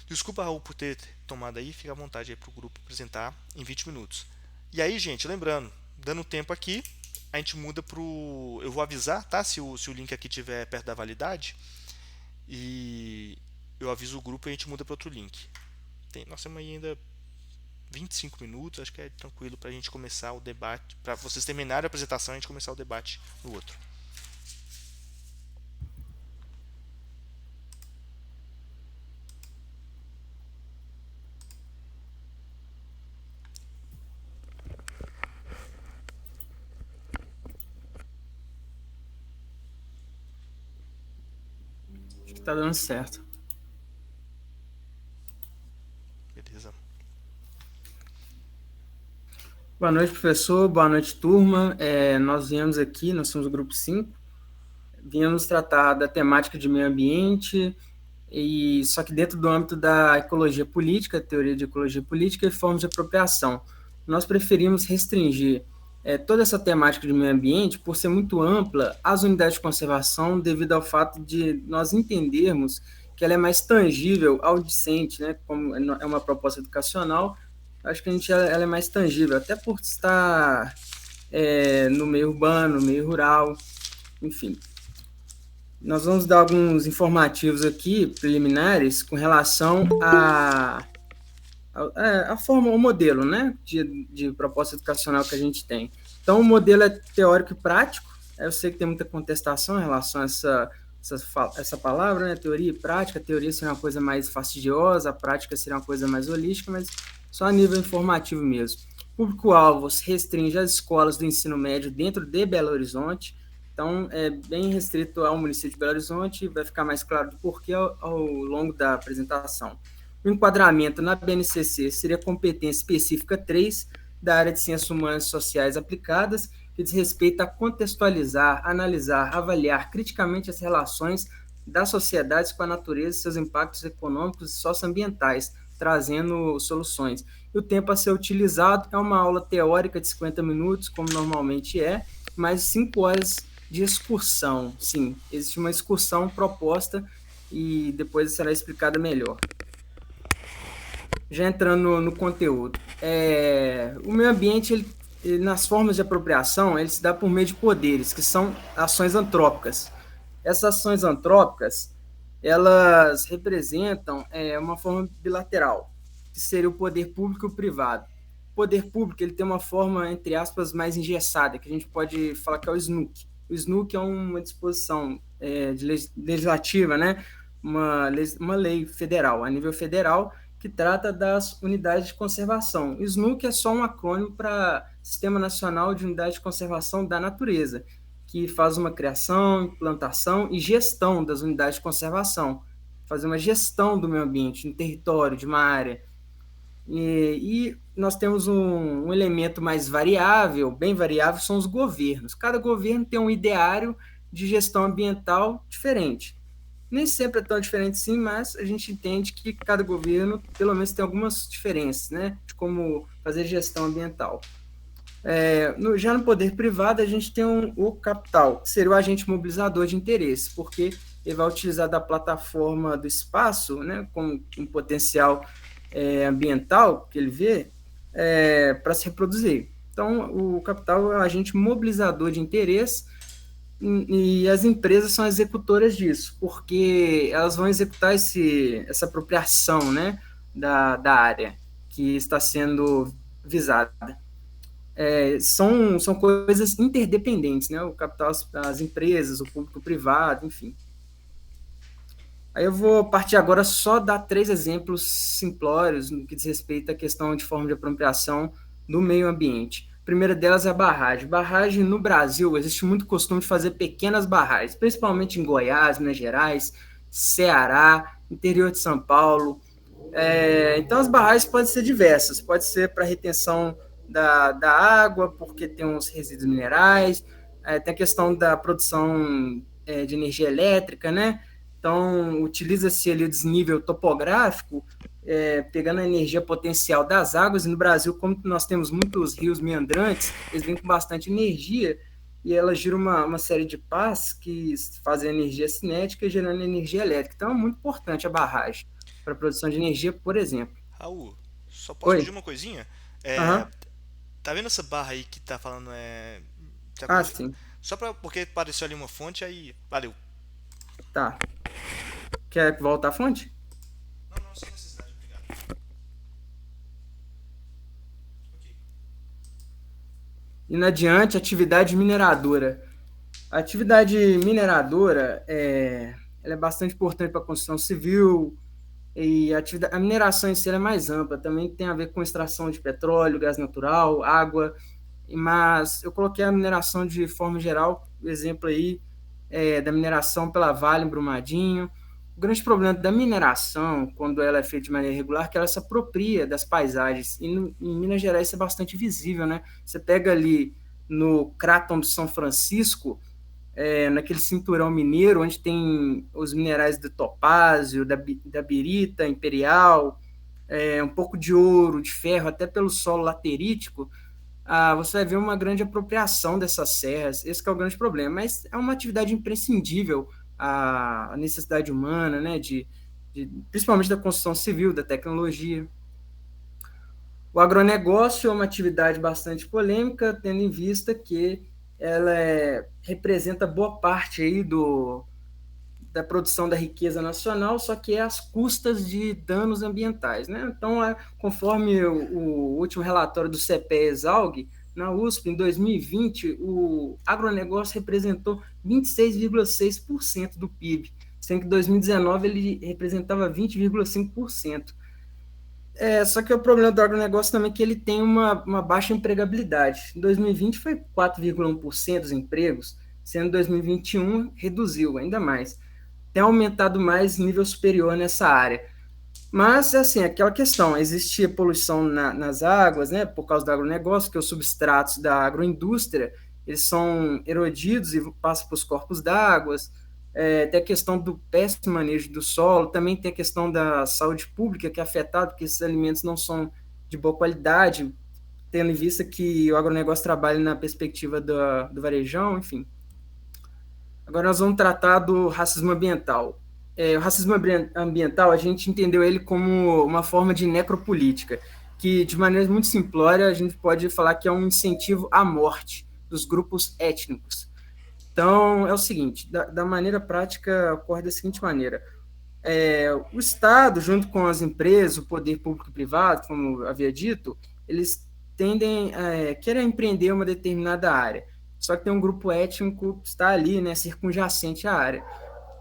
Desculpa, Raul, por ter tomado aí, fica à vontade aí pro grupo apresentar em 20 minutos. E aí, gente, lembrando, dando tempo aqui, a gente muda pro. Eu vou avisar, tá? Se o link aqui tiver perto da validade. E eu aviso o grupo e a gente muda para outro link. Nós temos aí ainda 25 minutos, acho que é tranquilo para a gente começar o debate, para vocês terminarem a apresentação e a gente começar o debate no outro. Tá dando certo. Beleza. Boa noite, professor. Boa noite, turma. Nós viemos aqui, nós somos o grupo 5, viemos tratar da temática de meio ambiente, só que dentro do âmbito da ecologia política, teoria de ecologia política e formas de apropriação. Nós preferimos restringir toda essa temática de meio ambiente, por ser muito ampla, às unidades de conservação, devido ao fato de nós entendermos que ela é mais tangível ao discente, né? Como é uma proposta educacional, acho que ela é mais tangível, até por estar no meio urbano, no meio rural, enfim. Nós vamos dar alguns informativos aqui, preliminares, com relação a forma, o modelo, né, de proposta educacional que a gente tem. Então, o modelo é teórico e prático. Eu sei que tem muita contestação em relação a essa palavra, né, teoria e prática. A teoria seria uma coisa mais fastidiosa, a prática seria uma coisa mais holística, mas só a nível informativo mesmo. Público-alvo se restringe às escolas do ensino médio dentro de Belo Horizonte. Então, é bem restrito ao município de Belo Horizonte, vai ficar mais claro do porquê ao longo da apresentação. O enquadramento na BNCC seria competência específica 3 da área de Ciências Humanas e Sociais Aplicadas, que diz respeito a contextualizar, analisar, avaliar criticamente as relações das sociedades com a natureza e seus impactos econômicos e socioambientais, trazendo soluções. E o tempo a ser utilizado é uma aula teórica de 50 minutos, como normalmente mais 5 horas de excursão. Sim, existe uma excursão proposta e depois será explicada melhor. Já entrando no conteúdo, o meio ambiente, ele, nas formas de apropriação, ele se dá por meio de poderes, que são ações antrópicas. Essas ações antrópicas, elas representam uma forma bilateral, que seria o poder público e o privado. O poder público, ele tem uma forma, entre aspas, mais engessada, que a gente pode falar que é o SNUC. O SNUC é uma disposição legislativa, né? Uma lei federal, a nível federal, que trata das unidades de conservação. O SNUC é só um acrônimo para Sistema Nacional de Unidade de Conservação da Natureza, que faz uma criação, implantação e gestão das unidades de conservação, fazer uma gestão do meio ambiente, no território, de uma área. E nós temos um elemento mais variável, bem variável, são os governos. Cada governo tem um ideário de gestão ambiental diferente. Nem sempre é tão diferente sim, mas a gente entende que cada governo, pelo menos, tem algumas diferenças, né, de como fazer gestão ambiental. Já no poder privado, a gente tem o capital, que seria o agente mobilizador de interesse, porque ele vai utilizar da plataforma do espaço, né, com um potencial ambiental que ele vê, para se reproduzir. Então, o capital é o agente mobilizador de interesse, e as empresas são executoras disso, porque elas vão executar essa apropriação, né, da área que está sendo visada. São coisas interdependentes, né, o capital, as empresas, o público privado, enfim. Aí eu vou partir agora só dar 3 exemplos simplórios no que diz respeito à questão de forma de apropriação do meio ambiente. A primeira delas é a barragem. Barragem no Brasil, existe muito costume de fazer pequenas barragens, principalmente em Goiás, Minas Gerais, Ceará, interior de São Paulo. Então as barragens podem ser diversas, pode ser para retenção da água, porque tem uns resíduos minerais, tem a questão da produção de energia elétrica, né? Então, utiliza-se ali o desnível topográfico, pegando a energia potencial das águas, e no Brasil, como nós temos muitos rios meandrantes, eles vêm com bastante energia, e ela gira uma série de pás que fazem energia cinética, gerando energia elétrica. Então, é muito importante a barragem para a produção de energia, por exemplo. Raul, só posso pedir uma coisinha? Uhum. Tá vendo essa barra aí que tá falando? Sim. Só porque apareceu ali uma fonte, aí. Valeu. Tá. Quer voltar à fonte? Não, sem necessidade, obrigado. Okay. Indo adiante, atividade mineradora. A atividade mineradora ela é bastante importante para a construção civil, e a mineração em si é mais ampla, também tem a ver com extração de petróleo, gás natural, água, mas eu coloquei a mineração de forma geral, o exemplo aí da mineração pela Vale em Brumadinho. grande problema da mineração, quando ela é feita de maneira irregular, é que ela se apropria das paisagens. E em Minas Gerais isso é bastante visível, né? Você pega ali no Craton do São Francisco, naquele cinturão mineiro, onde tem os minerais do topázio, da birita imperial, um pouco de ouro, de ferro, até pelo solo laterítico, você vai ver uma grande apropriação dessas serras. Esse que é o grande problema, mas é uma atividade imprescindível à necessidade humana, né, principalmente da construção civil, da tecnologia. O agronegócio é uma atividade bastante polêmica, tendo em vista que ela representa boa parte aí da produção da riqueza nacional, só que é às custas de danos ambientais, né? Então, conforme o último relatório do CPE-ESALG, na USP, em 2020, o agronegócio representou 26,6% do PIB, sendo que em 2019 ele representava 20,5%. Só que o problema do agronegócio também é que ele tem uma baixa empregabilidade. Em 2020 foi 4,1% dos empregos, sendo em 2021 reduziu ainda mais. Tem aumentado mais nível superior nessa área. Mas, assim, aquela questão, existe poluição nas águas, né, por causa do agronegócio, que os substratos da agroindústria, eles são erodidos e passam para os corpos d'água. Tem a questão do péssimo manejo do solo, também tem a questão da saúde pública, que é afetada, porque esses alimentos não são de boa qualidade, tendo em vista que o agronegócio trabalha na perspectiva do varejão, enfim. Agora nós vamos tratar do racismo ambiental. O racismo ambiental, a gente entendeu ele como uma forma de necropolítica, que, de maneira muito simplória, a gente pode falar que é um incentivo à morte dos grupos étnicos. Então, é o seguinte, da maneira prática, ocorre da seguinte maneira. O Estado, junto com as empresas, o poder público e privado, como havia dito, eles querem empreender uma determinada área. Só que tem um grupo étnico que está ali, né, circunjacente à área.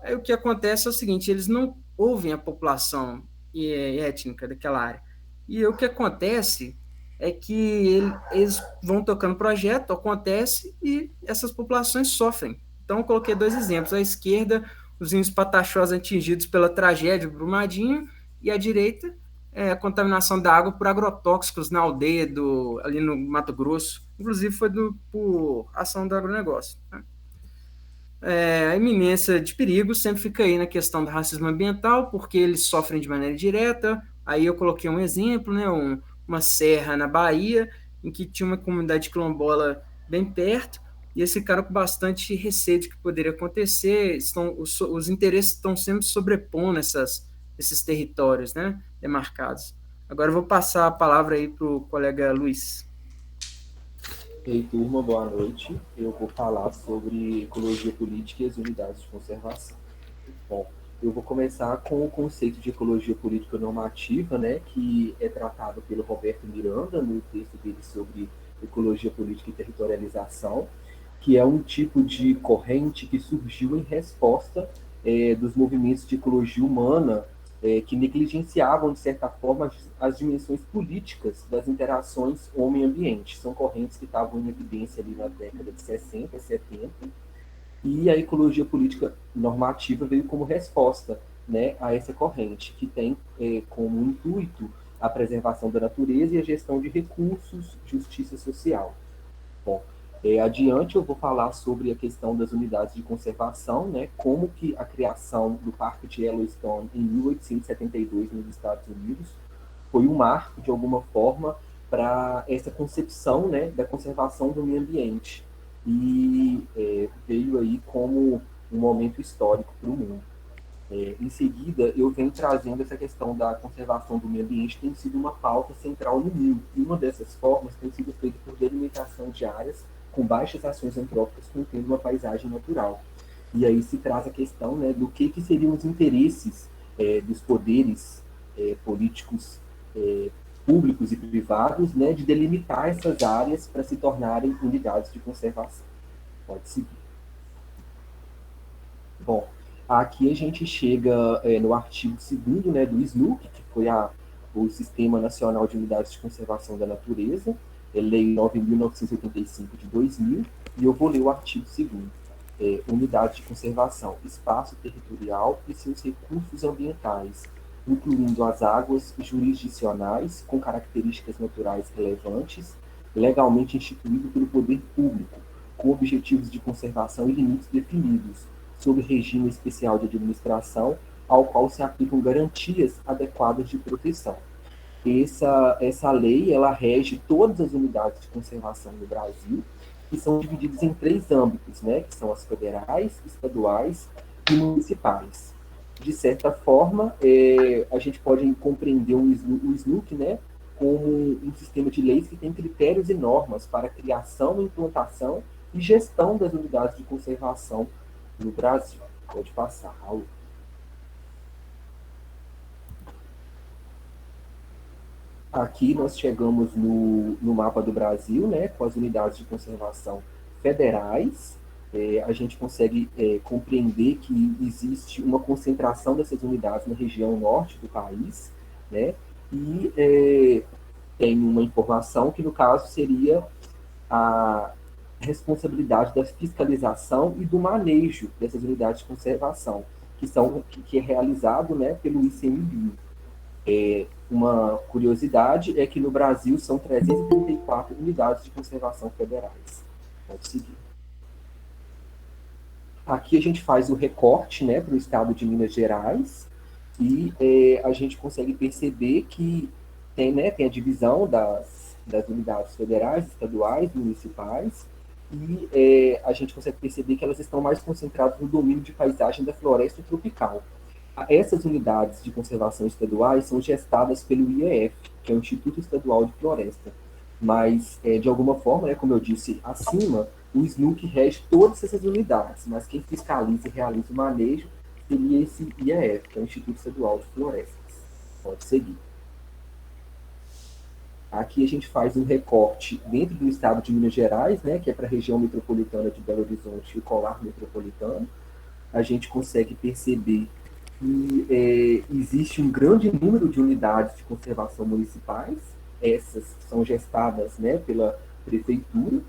Aí o que acontece é o seguinte, eles não ouvem a população étnica daquela área. E o que acontece é que eles vão tocando projeto, acontece, e essas populações sofrem. Então, eu coloquei 2 exemplos. À esquerda, os índios pataxós atingidos pela tragédia Brumadinho, e à direita, a contaminação da água por agrotóxicos na aldeia ali no Mato Grosso. Inclusive, foi por ação do agronegócio, né? A iminência de perigo sempre fica aí na questão do racismo ambiental, porque eles sofrem de maneira direta. Aí eu coloquei um exemplo, né, uma serra na Bahia, em que tinha uma comunidade quilombola bem perto, e eles ficaram com bastante receio de que poderia acontecer. Os interesses estão sempre sobrepondo esses territórios, né, demarcados. Agora eu vou passar a palavra aí para o colega Luiz. Ei, turma, boa noite. Eu vou falar sobre ecologia política e as unidades de conservação. Bom, eu vou começar com o conceito de ecologia política normativa, né, que é tratado pelo Roberto Miranda no texto dele sobre ecologia política e territorialização, que é um tipo de corrente que surgiu em resposta dos movimentos de ecologia humana que negligenciavam, de certa forma, as dimensões políticas das interações homem-ambiente. São correntes que estavam em evidência ali na década de 60, 70, e a ecologia política normativa veio como resposta, né, a essa corrente, que tem como intuito a preservação da natureza e a gestão de recursos, justiça social. Bom, adiante eu vou falar sobre a questão das unidades de conservação, né, como que a criação do Parque de Yellowstone em 1872 nos Estados Unidos foi um marco, de alguma forma, para essa concepção, né, da conservação do meio ambiente. E veio aí como um momento histórico para o mundo. Em seguida, eu venho trazendo essa questão da conservação do meio ambiente, que tem sido uma pauta central no mundo. E uma dessas formas tem sido feita por delimitação de áreas com baixas ações antrópicas, contendo uma paisagem natural. E aí se traz a questão, né, do que seriam os interesses dos poderes políticos públicos e privados, né, de delimitar essas áreas para se tornarem unidades de conservação. Pode seguir. Bom, aqui a gente chega no artigo 2º, né, do SNUC, que foi o Sistema Nacional de Unidades de Conservação da Natureza, Lei 9.985 de 2000, e eu vou ler o artigo 2º. unidade de conservação, espaço territorial e seus recursos ambientais, incluindo as águas jurisdicionais com características naturais relevantes, legalmente instituído pelo poder público, com objetivos de conservação e limites definidos, sob regime especial de administração, ao qual se aplicam garantias adequadas de proteção. Essa lei, ela rege todas as unidades de conservação no Brasil, que são divididas em 3 âmbitos, né, que são as federais, estaduais e municipais. De certa forma, a gente pode compreender o SNUC, né, como um sistema de leis que tem critérios e normas para a criação, implantação e gestão das unidades de conservação no Brasil. Pode passar, Raul. Aqui nós chegamos no mapa do Brasil, né, com as unidades de conservação federais. A gente consegue compreender que existe uma concentração dessas unidades na região norte do país, né, e tem uma informação que, no caso, seria a responsabilidade da fiscalização e do manejo dessas unidades de conservação, que é realizado, né, pelo ICMBio. Uma curiosidade é que no Brasil são 334 unidades de conservação federais. Pode seguir. Aqui a gente faz o recorte, né, para o estado de Minas Gerais e a gente consegue perceber que tem a divisão das unidades federais, estaduais, municipais, e a gente consegue perceber que elas estão mais concentradas no domínio de paisagem da floresta tropical. Essas unidades de conservação estaduais são gestadas pelo IEF, que é o Instituto Estadual de Floresta. Mas, de alguma forma, né, como eu disse acima, o SNUC rege todas essas unidades, mas quem fiscaliza e realiza o manejo seria esse IEF, que é o Instituto Estadual de Florestas. Pode seguir. Aqui a gente faz um recorte dentro do estado de Minas Gerais, né, que é para a região metropolitana de Belo Horizonte e o colar metropolitano. A gente consegue perceber que existe um grande número de unidades de conservação municipais. Essas são gestadas, né, pela prefeitura.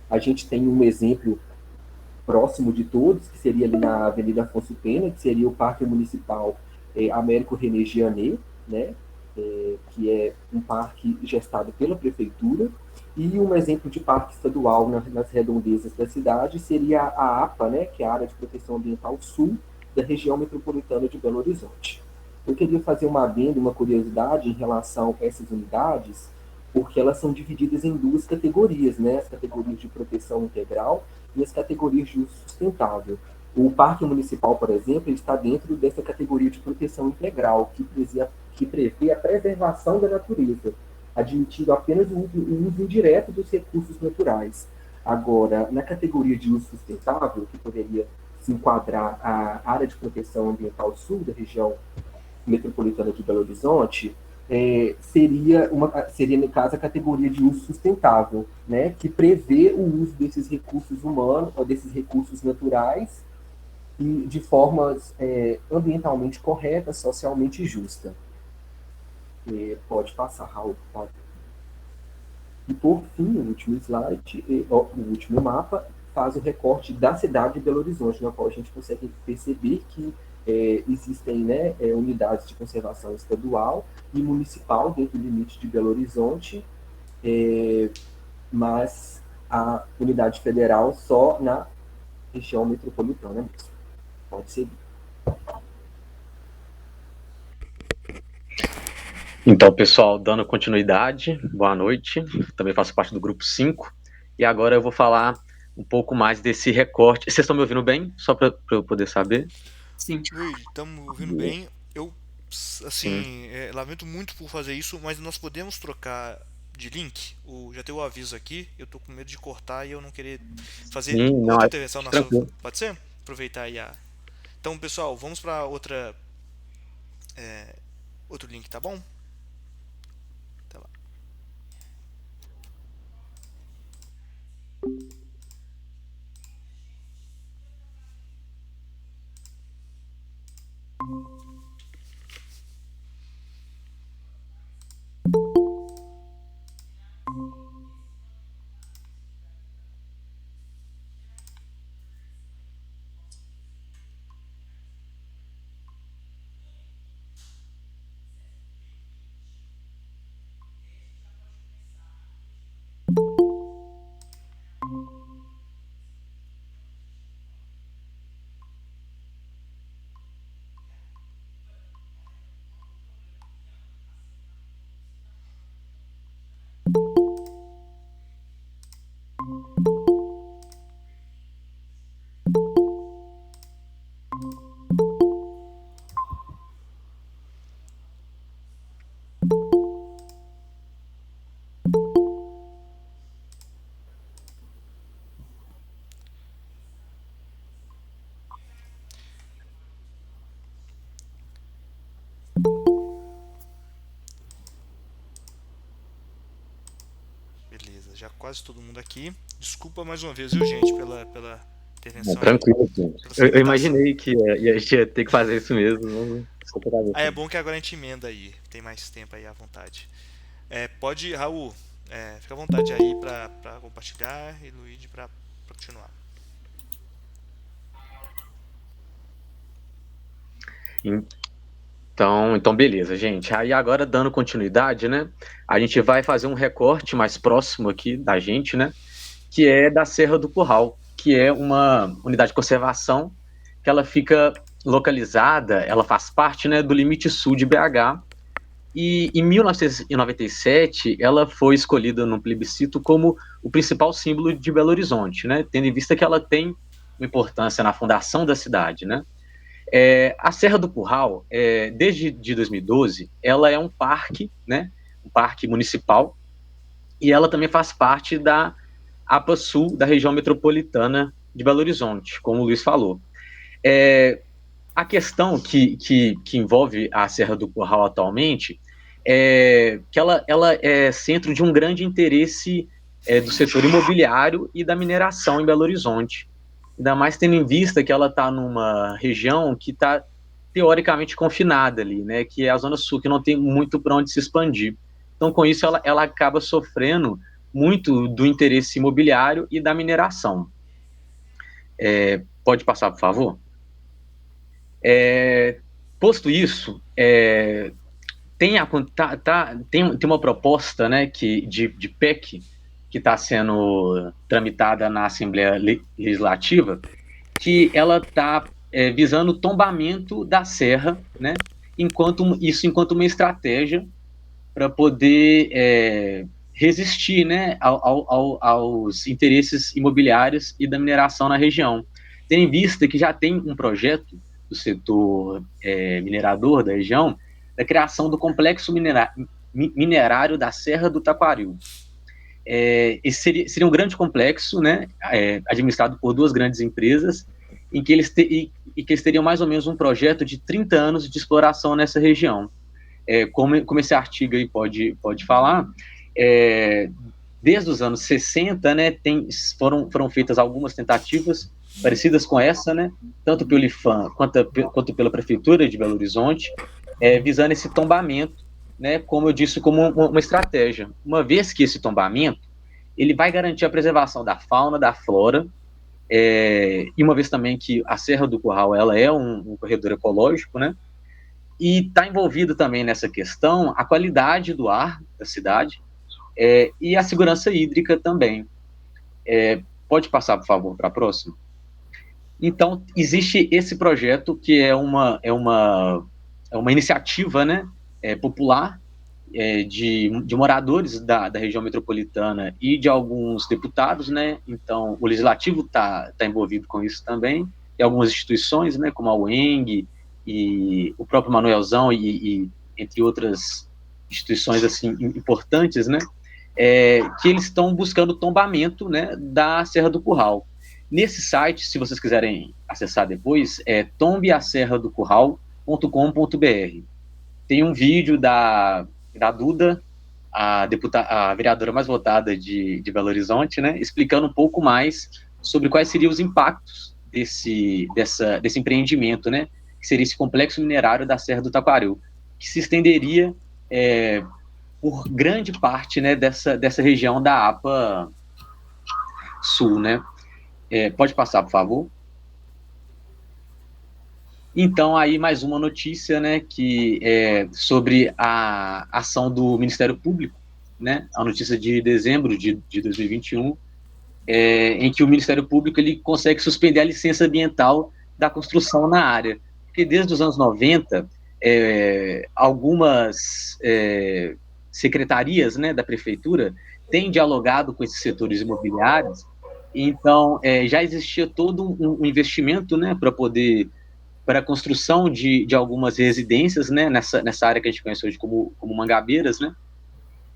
A gente tem um exemplo próximo de todos, que seria ali na Avenida Afonso Pena, que seria o Parque Municipal Américo René Jeanet, né, que é um parque gestado pela prefeitura. E um exemplo de parque estadual nas redondezas da cidade seria a APA, né, que é a Área de Proteção Ambiental Sul, da região metropolitana de Belo Horizonte. Eu queria fazer uma adenda, uma curiosidade em relação a essas unidades, porque elas são divididas em 2 categorias, né? As categorias de proteção integral e as categorias de uso sustentável. O Parque Municipal, por exemplo, ele está dentro dessa categoria de proteção integral, que prevê a preservação da natureza, admitindo apenas o uso indireto dos recursos naturais. Agora, na categoria de uso sustentável, que poderia se enquadrar a Área de Proteção Ambiental Sul da região metropolitana de Belo Horizonte, seria, no caso, a categoria de uso sustentável, né, que prevê o uso desses recursos humanos, ou desses recursos naturais, e de formas ambientalmente corretas, socialmente justa. Pode passar, Raul. Pode. E, por fim, o último slide, o último mapa, faz o recorte da cidade de Belo Horizonte, na qual a gente consegue perceber que existem, né, unidades de conservação estadual e municipal dentro do limite de Belo Horizonte, mas a unidade federal só na região metropolitana mesmo. Pode seguir. Então, pessoal, dando continuidade, boa noite. Também faço parte do grupo 5. E agora eu vou falar um pouco mais desse recorte. Vocês estão me ouvindo bem? Só para eu poder saber. Sim. Estamos ouvindo bem. Eu, assim, lamento muito por fazer isso, mas nós podemos trocar de link? Já tem o aviso aqui, eu tô com medo de cortar e eu não querer fazer Não, outra intervenção na sua. tranquilo. Pode ser? Aproveitar aí a. Então, pessoal, vamos para outro link, tá bom? Até lá. já quase todo mundo aqui. Desculpa mais uma vez, viu, gente, pela intervenção. Tranquilo, eu imaginei que a gente ia ter que fazer isso mesmo. É bom que agora a gente emenda aí, tem mais tempo aí à vontade. Pode, Raul, fica à vontade aí para compartilhar e Luigi para continuar. Então, beleza, gente. Aí agora, dando continuidade, né? A gente vai fazer um recorte mais próximo aqui da gente, né? Que é da Serra do Curral, que é uma unidade de conservação que ela fica localizada, ela faz parte, né, do limite sul de BH. E em 1997, ela foi escolhida no plebiscito como o principal símbolo de Belo Horizonte, né? Tendo em vista que ela tem uma importância na fundação da cidade, né? A Serra do Curral, desde 2012, ela é um parque, né, um parque municipal, e ela também faz parte da APA Sul, da região metropolitana de Belo Horizonte, como o Luiz falou. A questão que envolve a Serra do Curral atualmente é que ela é centro de um grande interesse do setor imobiliário e da mineração em Belo Horizonte. Ainda mais tendo em vista que ela está numa região que está teoricamente confinada ali, né, que é a Zona Sul, que não tem muito para onde se expandir. Então, com isso, ela acaba sofrendo muito do interesse imobiliário e da mineração. Pode passar, por favor? Posto isso, tem uma proposta, né, de PEC que está sendo tramitada na Assembleia Legislativa, que ela está visando o tombamento da serra, né, enquanto uma estratégia para poder resistir, né, aos interesses imobiliários e da mineração na região. Tendo em vista que já tem um projeto do setor minerador da região, da criação do complexo minerário da Serra do Taquaril. Esse seria um grande complexo, né, administrado por duas grandes empresas, em que eles teriam mais ou menos um projeto de 30 anos de exploração nessa região. Como esse artigo aí pode falar, desde os anos 60, né, foram feitas algumas tentativas parecidas com essa, né, tanto pelo IFAM quanto pela Prefeitura de Belo Horizonte, visando esse tombamento, né, como eu disse, como uma estratégia. Uma vez que esse tombamento, ele vai garantir a preservação da fauna, da flora, e uma vez também que a Serra do Curral ela é um corredor ecológico, né, e está envolvido também nessa questão a qualidade do ar da cidade e a segurança hídrica também. Pode passar, por favor, para a próxima? Então, existe esse projeto que é uma iniciativa, né, popular de moradores da região metropolitana e de alguns deputados, né? Então, o Legislativo está envolvido com isso também, e algumas instituições, né, como a UENG e o próprio Manuelzão e entre outras instituições assim importantes, né, que eles estão buscando o tombamento, né, da Serra do Curral. Nesse site, se vocês quiserem acessar depois, é tombeaserradocurral.com.br. Tem um vídeo da Duda, a vereadora mais votada de Belo Horizonte, né, explicando um pouco mais sobre quais seriam os impactos desse empreendimento, né, que seria esse complexo minerário da Serra do Taquaril, que se estenderia por grande parte, né, dessa região da APA Sul, né. Pode passar, por favor? Então, aí mais uma notícia, né, que sobre a ação do Ministério Público, né, a notícia de dezembro de 2021, em que o Ministério Público ele consegue suspender a licença ambiental da construção na área, porque desde os anos 90, algumas secretarias, né, da prefeitura têm dialogado com esses setores imobiliários. Então, já existia todo um investimento, né, para a construção de algumas residências, né, nessa área que a gente conhece hoje como Mangabeiras, né,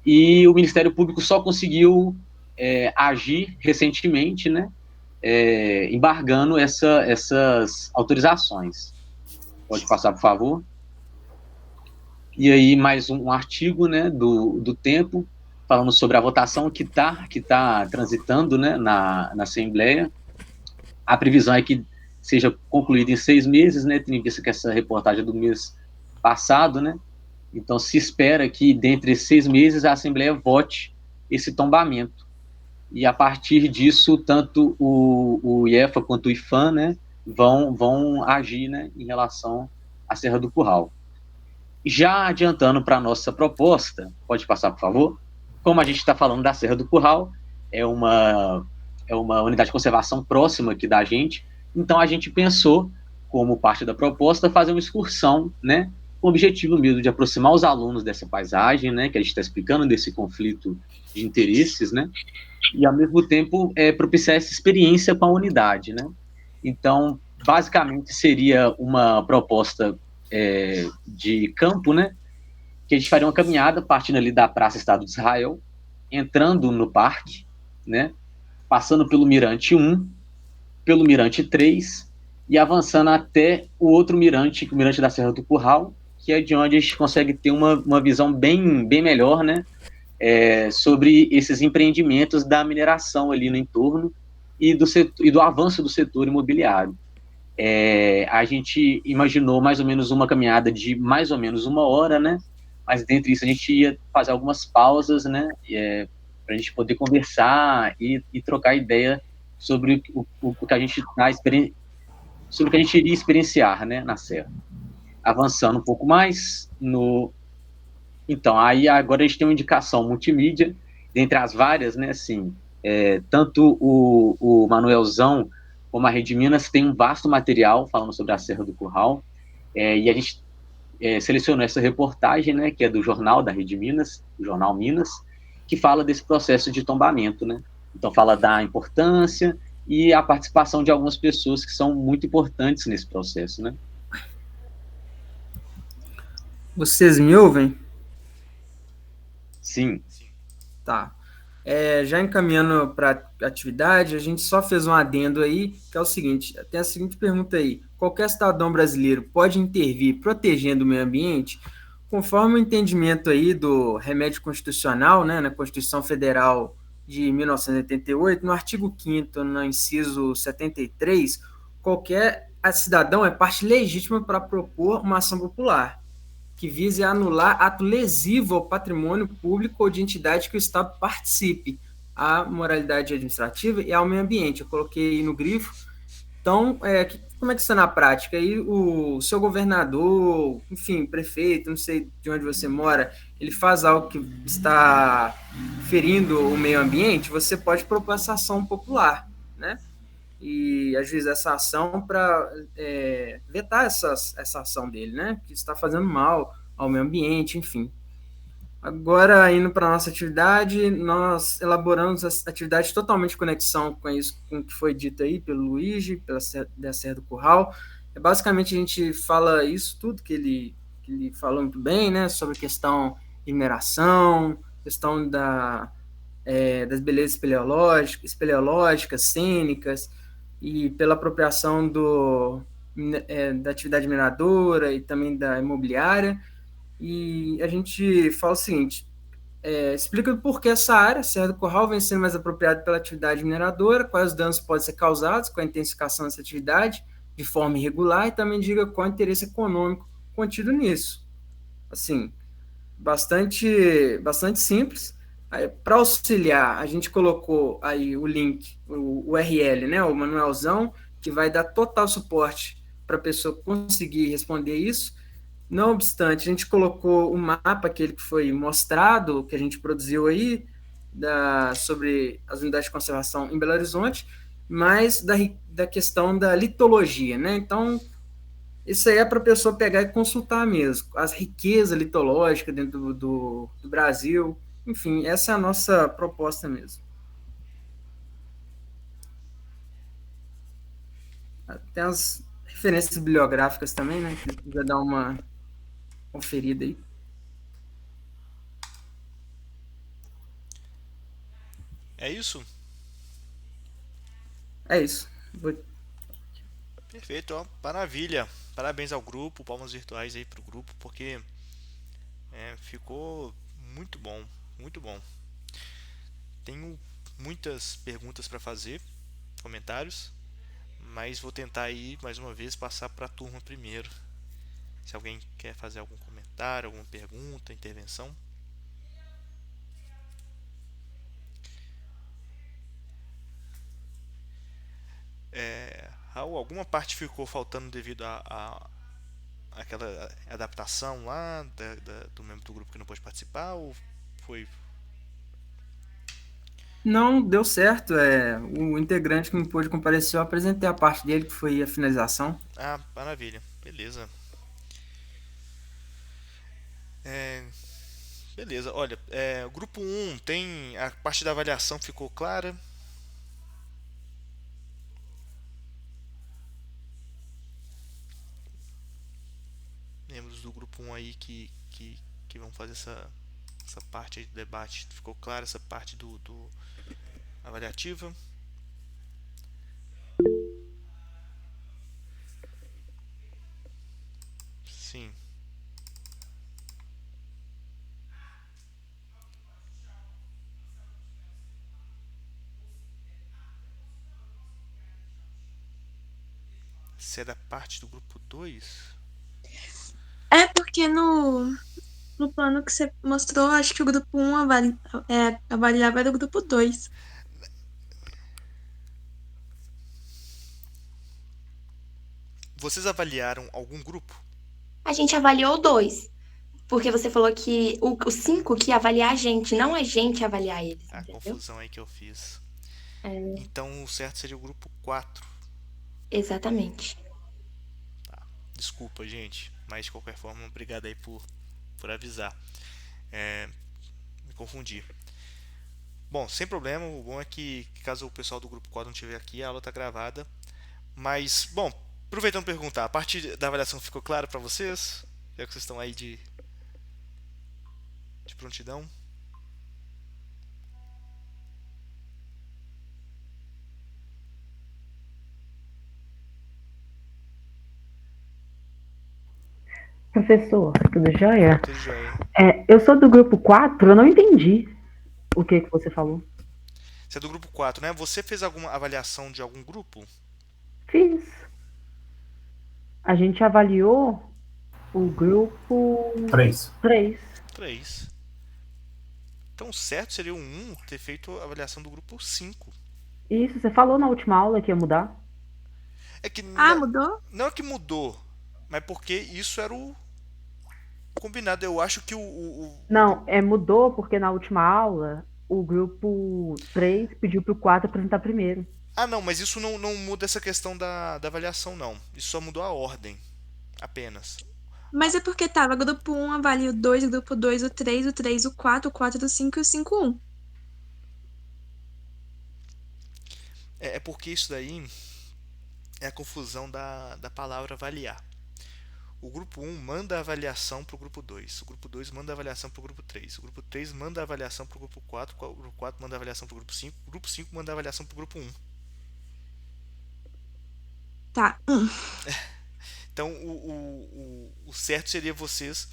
e o Ministério Público só conseguiu agir recentemente, né, embargando essas autorizações. Pode passar, por favor? E aí mais um artigo, né, do Tempo, falando sobre a votação que tá transitando, né, na Assembleia. A previsão é que seja concluída em 6 meses, né, tendo em vista que essa reportagem é do mês passado, né, então se espera que dentre esses 6 meses a Assembleia vote esse tombamento. E a partir disso, tanto o IEFA quanto o IFAM, né, vão agir, né, em relação à Serra do Curral. Já adiantando para a nossa proposta, pode passar, por favor? Como a gente está falando da Serra do Curral, é uma unidade de conservação próxima aqui da gente, então a gente pensou, como parte da proposta, fazer uma excursão, né, com o objetivo mesmo de aproximar os alunos dessa paisagem, né, que a gente está explicando, desse conflito de interesses, né, e ao mesmo tempo propiciar essa experiência com a unidade, né. Então, basicamente seria uma proposta de campo, né, que a gente faria uma caminhada partindo ali da Praça Estado de Israel, entrando no parque, né, passando pelo Mirante 1, pelo Mirante 3 e avançando até o outro mirante, o Mirante da Serra do Curral, que é de onde a gente consegue ter uma visão bem melhor, né, sobre esses empreendimentos da mineração ali no entorno e do avanço do setor imobiliário. A gente imaginou mais ou menos uma caminhada de mais ou menos 1 hora, né? Mas dentre isso a gente ia fazer algumas pausas, né? Para a gente poder conversar e trocar ideia sobre o que a gente sobre o que a gente iria experienciar, né, na Serra. Avançando um pouco mais então, aí agora a gente tem uma indicação multimídia, dentre as várias, né, assim, tanto o Manuelzão como a Rede Minas tem um vasto material falando sobre a Serra do Curral, e a gente selecionou essa reportagem, né, que é do jornal da Rede Minas, o Jornal Minas, que fala desse processo de tombamento, né, então fala da importância e a participação de algumas pessoas que são muito importantes nesse processo, né. Vocês me ouvem? Sim. Tá. Já encaminhando para a atividade, a gente só fez um adendo aí, que é o seguinte, tem a seguinte pergunta aí: qualquer cidadão brasileiro pode intervir protegendo o meio ambiente? Conforme o entendimento aí do remédio constitucional, né, na Constituição Federal de 1988, no artigo 5º, no inciso 73, qualquer cidadão é parte legítima para propor uma ação popular que vise anular ato lesivo ao patrimônio público ou de entidade que o Estado participe, à moralidade administrativa e ao meio ambiente. Eu coloquei aí no grifo. Então, como é que está na prática? Aí o seu governador, enfim, prefeito, não sei de onde você mora, ele faz algo que está ferindo o meio ambiente, você pode propor essa ação popular, né? E ajuizar essa ação para vetar essa ação dele, né? Que está fazendo mal ao meio ambiente, enfim. Agora, indo para a nossa atividade, nós elaboramos a atividade totalmente em conexão com isso, com o que foi dito aí pelo Luigi, da Serra do Curral. Basicamente, a gente fala isso tudo que ele falou muito bem, né? Sobre a questão de mineração, questão das belezas espeleológicas, cênicas, e pela apropriação da atividade mineradora e também da imobiliária. E a gente fala o seguinte, explica por que essa área, Serra do Curral, vem sendo mais apropriada pela atividade mineradora, quais os danos podem ser causados com a intensificação dessa atividade de forma irregular, e também diga qual é o interesse econômico contido nisso. Assim, bastante simples. Para auxiliar, a gente colocou aí o link, o URL, né, o Manuelzão, que vai dar total suporte para a pessoa conseguir responder isso. Não obstante, a gente colocou o mapa, aquele que foi mostrado, que a gente produziu aí, sobre as unidades de conservação em Belo Horizonte, mas da questão da litologia, né? Então, isso aí é para a pessoa pegar e consultar mesmo, as riquezas litológicas dentro do Brasil. Enfim, essa é a nossa proposta mesmo. Tem as referências bibliográficas também, né? Que quiser dar uma conferida aí. É isso? É isso. Perfeito, ó, maravilha. Parabéns ao grupo, palmas virtuais aí pro grupo, porque ficou muito bom, muito bom. Tenho muitas perguntas para fazer, comentários, mas vou tentar aí mais uma vez passar para a turma primeiro. Se alguém quer fazer algum comentário, alguma pergunta, intervenção. Raul, alguma parte ficou faltando devido a aquela adaptação lá do membro do grupo que não pôde participar, ou foi? Não, deu certo. O integrante que não pôde comparecer, eu apresentei a parte dele, que foi a finalização. Ah, maravilha, beleza. Beleza, olha, o grupo um tem a parte da avaliação ficou clara. Membros do grupo um aí que vão fazer essa parte aí do debate, ficou clara essa parte do avaliativa? Sim. Se é da parte do grupo 2? É porque no plano que você mostrou, acho que o grupo 1 avaliava era o grupo 2. Vocês avaliaram algum grupo? A gente avaliou 2. Porque você falou que o 5 que ia avaliar a gente, não a gente avaliar eles, A entendeu? confusão aí que eu fiz. É, Então o certo seria o grupo 4. exatamente. Desculpa, gente, mas de qualquer forma, obrigado aí por avisar. Me confundi. Bom, sem problema, o bom é que caso o pessoal do grupo 4 não estiver aqui, a aula está gravada. Mas, bom, aproveitando para perguntar, a parte da avaliação ficou clara para vocês? Já que vocês estão aí de prontidão? Professor, tudo jóia? Tudo jóia. Eu sou do grupo 4, eu não entendi o que você falou. Você é do grupo 4, né? Você fez alguma avaliação de algum grupo? Fiz. A gente avaliou o grupo 3. 3. Então o certo seria o 1 ter feito a avaliação do grupo 5. Isso, você falou na última aula que ia mudar. É que Mudou? não é que mudou, mas porque isso era o combinado. Eu acho que Não, mudou porque na última aula o grupo 3 pediu pro 4 apresentar primeiro. Não, mas isso não muda essa questão da avaliação, não. Isso só mudou a ordem, apenas. Mas é porque tava grupo 1 avalia o 2, grupo 2 o 3, o 3 o 4 o 5 e o 5 o 1. É porque isso daí é a confusão da palavra avaliar. O grupo 1 manda a avaliação para o grupo 2. O grupo 2 manda a avaliação para o grupo 3. O grupo 3 manda a avaliação para o grupo 4. O grupo 4 manda a avaliação para o grupo 5. O grupo 5 manda a avaliação para o grupo 1. Tá. Então, o certo seria vocês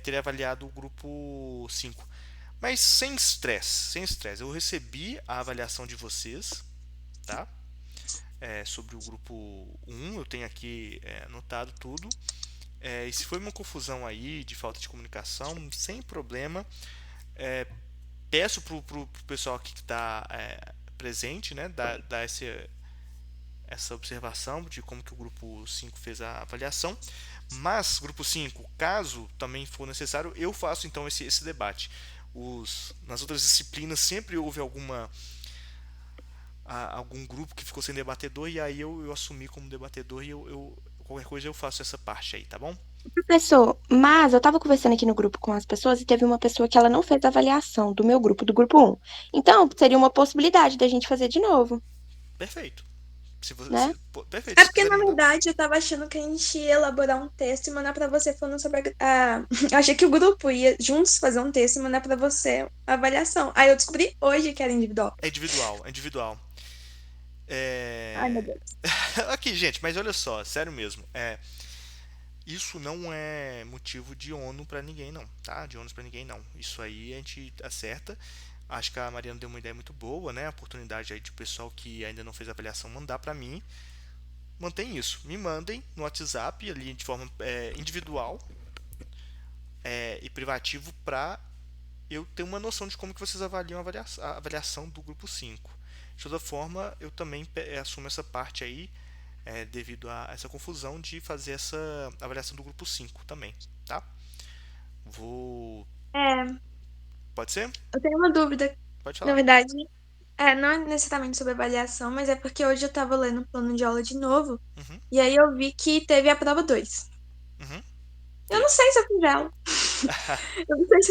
terem avaliado o grupo 5. Mas sem estresse, sem estresse. Eu recebi a avaliação de vocês, tá? Sobre o grupo 1, eu tenho aqui anotado tudo. E se foi uma confusão aí de falta de comunicação, sem problema, peço pro pessoal aqui que está presente, né, dar essa observação de como que o grupo 5 fez a avaliação. Mas, grupo 5, caso também for necessário, eu faço então esse debate. Nas outras disciplinas sempre houve algum grupo que ficou sem debatedor, e aí eu assumi como debatedor, e qualquer coisa eu faço essa parte aí, tá bom? Professor, mas eu tava conversando aqui no grupo com as pessoas e teve uma pessoa que ela não fez a avaliação do meu grupo, do grupo 1. Então, seria uma possibilidade da gente fazer de novo, Perfeito. Se você, né? perfeito. É Se porque, quiser na mandar. verdade, eu tava achando que a gente ia elaborar um texto e mandar pra você falando sobre eu achei que o grupo ia juntos fazer um texto e mandar pra você a avaliação. Aí eu descobri hoje que era individual. É individual. Ai, meu Deus. Aqui, gente, mas olha só, sério mesmo. Isso não é motivo de ONU pra ninguém, não, tá? De ônus pra ninguém, não. Isso aí a gente acerta. Acho que a Mariana deu uma ideia muito boa, né? A oportunidade aí de pessoal que ainda não fez a avaliação mandar para mim. Mantém isso. Me mandem no WhatsApp ali de forma individual e privativo para eu ter uma noção de como que vocês avaliam a avaliação do grupo 5. De toda forma, eu também assumo essa parte aí, devido a essa confusão de fazer essa avaliação do grupo 5 também, tá? Vou... É, Pode ser? eu tenho uma dúvida. Pode Na falar. verdade, não é necessariamente sobre avaliação, mas é porque hoje eu tava lendo o plano de aula de novo, Uhum, e aí eu vi que teve a prova 2. uhum. Eu não sei se eu fiz ela. Eu não sei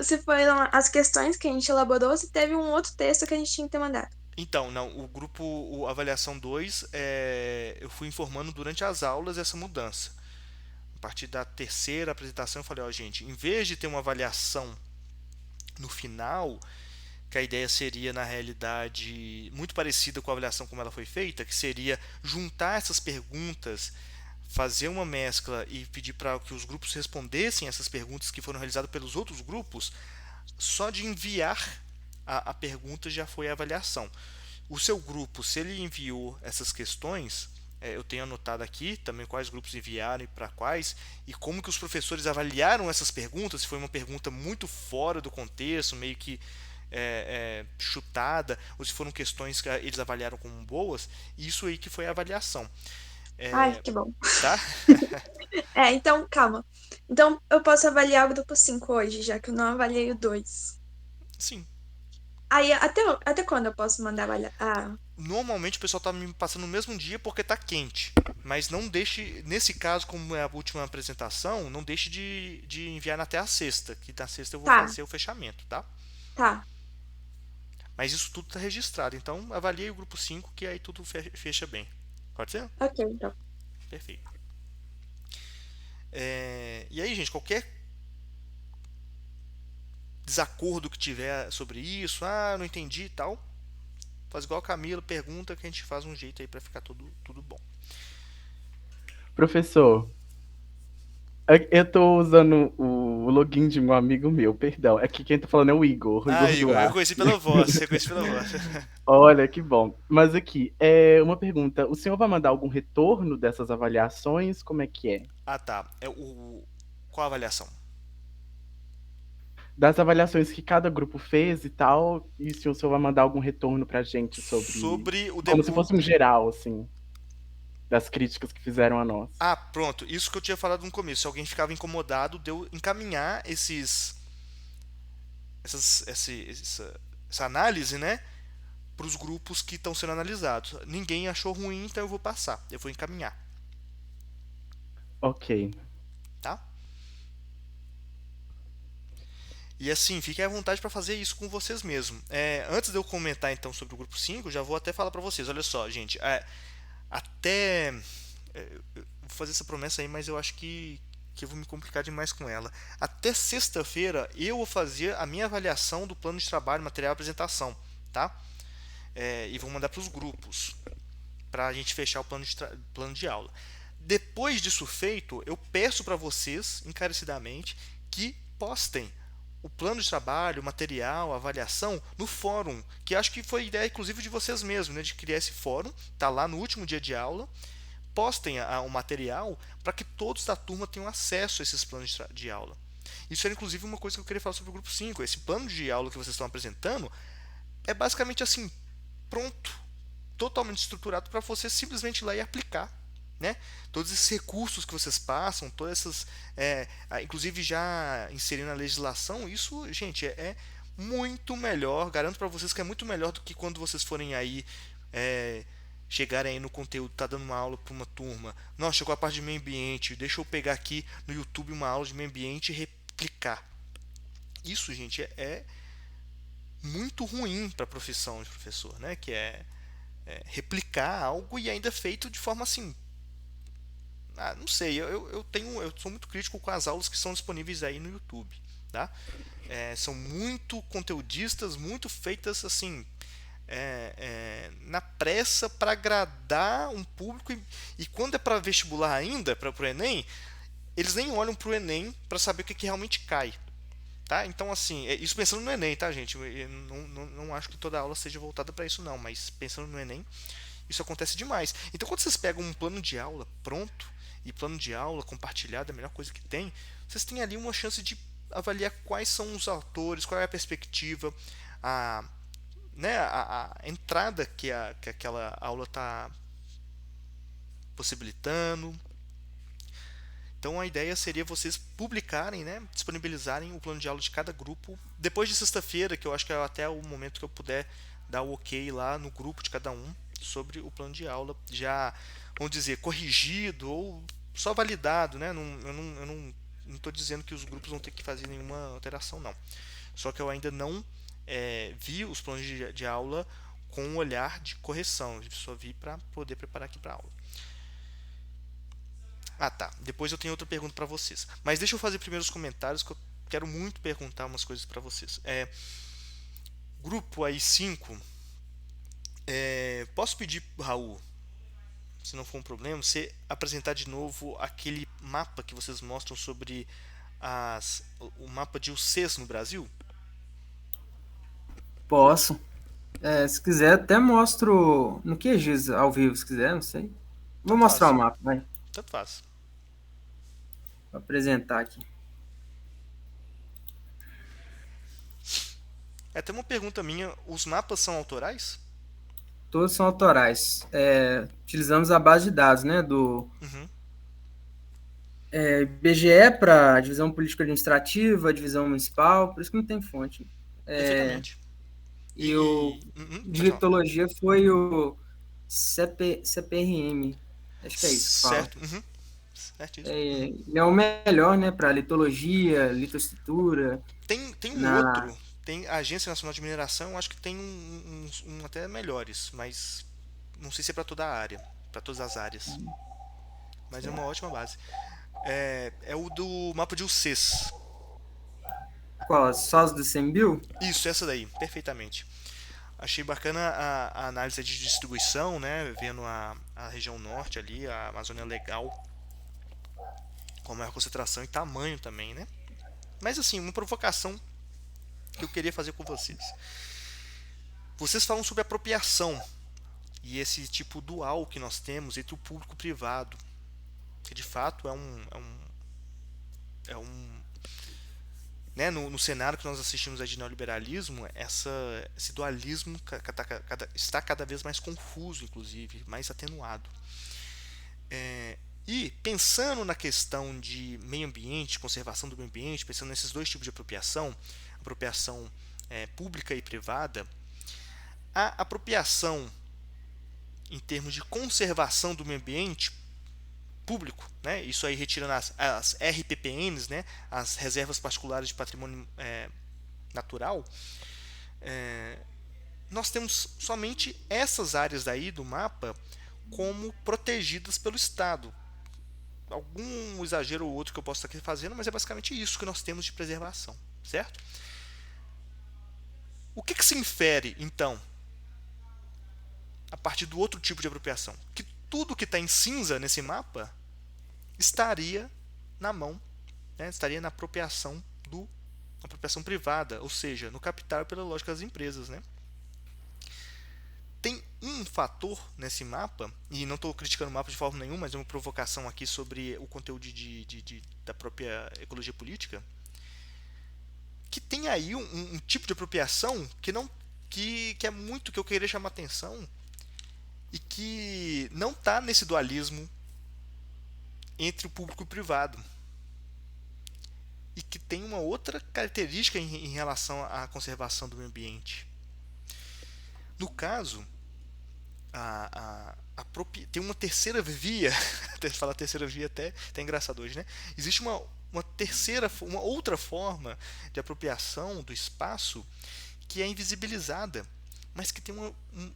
se foram as questões que a gente elaborou ou se teve um outro texto que a gente tinha que ter mandado. Então, não, o avaliação 2, eu fui informando durante as aulas essa mudança. A partir da terceira apresentação, eu falei, ó, gente, em vez de ter uma avaliação no final, que a ideia seria, na realidade, muito parecida com a avaliação como ela foi feita, que seria juntar essas perguntas, fazer uma mescla e pedir para que os grupos respondessem essas perguntas que foram realizadas pelos outros grupos, só de enviar a pergunta já foi a avaliação. O seu grupo, se ele enviou essas questões, eu tenho anotado aqui também quais grupos enviaram e para quais, e como que os professores avaliaram essas perguntas, se foi uma pergunta muito fora do contexto, meio que chutada, ou se foram questões que eles avaliaram como boas, isso aí que foi a avaliação. Ai, que bom. Tá? Então, calma. Então, eu posso avaliar o grupo 5 hoje, já que eu não avaliei o 2. Sim. Aí, até quando eu posso mandar avaliar? Normalmente o pessoal está me passando no mesmo dia porque está quente. Mas não deixe, nesse caso, como é a última apresentação, não deixe de enviar até a sexta, que na sexta eu vou Tá. fazer o fechamento, tá? Tá. Mas isso tudo está registrado, então avalie o grupo 5 que aí tudo fecha bem. Pode ser? Ok, então. Perfeito. E aí, gente, qualquer desacordo que tiver sobre isso, não entendi e tal, faz igual a Camila, pergunta que a gente faz um jeito aí para ficar tudo bom. Professor, eu tô usando o login de um amigo meu, perdão. Aqui quem tá falando é o Igor. Igor, eu conheci pela voz, você conhece pela voz. Olha, que bom. Mas aqui, uma pergunta. O senhor vai mandar algum retorno dessas avaliações? Como é que é? Tá. Qual a avaliação? Das avaliações que cada grupo fez e tal, e se o senhor vai mandar algum retorno pra gente sobre o como se fosse um geral, assim, das críticas que fizeram a nós. Pronto. Isso que eu tinha falado no começo. Se alguém ficava incomodado, de eu encaminhar essa análise, né, para os grupos que estão sendo analisados. Ninguém achou ruim, então eu vou passar. Eu vou encaminhar. Ok. Tá? E assim, fiquem à vontade para fazer isso com vocês mesmos. Antes de eu comentar então sobre o grupo 5, já vou até falar para vocês. Olha só, gente, vou fazer essa promessa aí, mas eu acho que eu vou me complicar demais com ela. Até sexta-feira eu vou fazer a minha avaliação do plano de trabalho, material e apresentação, tá? E vou mandar para os grupos para a gente fechar o plano de aula. Depois disso feito, eu peço para vocês encarecidamente que postem o plano de trabalho, o material, a avaliação no fórum, que acho que foi ideia inclusive de vocês mesmos, né, de criar esse fórum, tá lá no último dia de aula. Postem o material para que todos da turma tenham acesso a esses planos de aula. Isso era inclusive uma coisa que eu queria falar sobre o grupo 5. Esse plano de aula que vocês estão apresentando é basicamente assim, pronto, totalmente estruturado para você simplesmente ir lá e aplicar. Né? Todos esses recursos que vocês passam, todas essas, inclusive já inserindo na legislação, isso, gente, é muito melhor. Garanto para vocês que é muito melhor do que quando vocês forem aí chegarem aí no conteúdo, tá dando uma aula para uma turma. Nossa, chegou a parte de meio ambiente, deixa eu pegar aqui no YouTube uma aula de meio ambiente e replicar. Isso, gente, é muito ruim para a profissão de professor, né? Que é replicar algo e ainda feito de forma assim. Não sei, eu sou muito crítico com as aulas que são disponíveis aí no YouTube, tá? São muito conteudistas, muito feitas assim na pressa para agradar um público e quando é para vestibular ainda, para o Enem, eles nem olham para o Enem para saber o que realmente cai. Tá? Então, assim, isso pensando no Enem, tá, gente? Eu não acho que toda aula seja voltada para isso, não, mas pensando no Enem, isso acontece demais. Então, quando vocês pegam um plano de aula pronto, e plano de aula compartilhado é a melhor coisa que tem, vocês têm ali uma chance de avaliar quais são os autores, qual é a perspectiva, a, né, a entrada que aquela aula está possibilitando. Então a ideia seria vocês publicarem, né, disponibilizarem o plano de aula de cada grupo depois de sexta-feira, que eu acho que é até o momento que eu puder dar o ok lá no grupo de cada um sobre o plano de aula, já, vamos dizer, corrigido ou só validado, né? Eu não estou dizendo que os grupos vão ter que fazer nenhuma alteração, não. Só que eu ainda não vi os planos de aula com um olhar de correção, eu só vi para poder preparar aqui para a aula. Ah, tá. Depois eu tenho outra pergunta para vocês. Mas deixa eu fazer primeiro os comentários, que eu quero muito perguntar umas coisas para vocês. Grupo aí 5, posso pedir, Raul, se não for um problema, você apresentar de novo aquele mapa que vocês mostram sobre o mapa de UCs no Brasil? Posso. Se quiser, até mostro no QGIS ao vivo, se quiser, não sei. Vou mostrar o mapa, vai. Tanto faz. Vou apresentar aqui. Tem uma pergunta minha. Os mapas são autorais? Todos são autorais. Utilizamos a base de dados, né, do IBGE para divisão política administrativa, divisão municipal, por isso que não tem fonte. Perfeitamente. E o de litologia foi o CPRM. Acho que é isso que fala. Certo. Ele é o melhor, né, para litologia, litoestrutura. Tem outro. Tem a Agência Nacional de Mineração, acho que tem um até melhores, mas não sei se é para toda a área, para todas as áreas. Mas é uma ótima base. É o do mapa de UCs. Qual? Só os do Sembil? Isso, essa daí, perfeitamente. Achei bacana a análise de distribuição, né? Vendo a região norte ali, a Amazônia Legal, com maior concentração e tamanho também, né? Mas assim, uma provocação que eu queria fazer com vocês. Vocês falam sobre apropriação e esse tipo dual que nós temos entre o público e o privado, que de fato né, no cenário que nós assistimos de neoliberalismo, esse dualismo está cada vez mais confuso, inclusive, mais atenuado. E pensando na questão de meio ambiente, conservação do meio ambiente, pensando nesses dois tipos de apropriação pública e privada, a apropriação em termos de conservação do meio ambiente público, né, isso aí retirando as RPPNs, né, as reservas particulares de patrimônio natural, nós temos somente essas áreas daí do mapa como protegidas pelo Estado. Algum exagero ou outro que eu posso estar aqui fazendo, mas é basicamente isso que nós temos de preservação, certo? O que se infere, então, a partir do outro tipo de apropriação? Que tudo que está em cinza nesse mapa estaria na mão, né, estaria na apropriação apropriação privada, ou seja, no capital pela lógica das empresas, né? Tem um fator nesse mapa, e não estou criticando o mapa de forma nenhuma, mas é uma provocação aqui sobre o conteúdo da própria ecologia política, que tem aí um tipo de apropriação que é muito que eu queria chamar atenção e que não está nesse dualismo entre o público e o privado, e que tem uma outra característica em relação à conservação do meio ambiente. No caso, tem uma terceira via, até falar terceira via até engraçado hoje, né? Existe uma outra forma de apropriação do espaço que é invisibilizada, mas que tem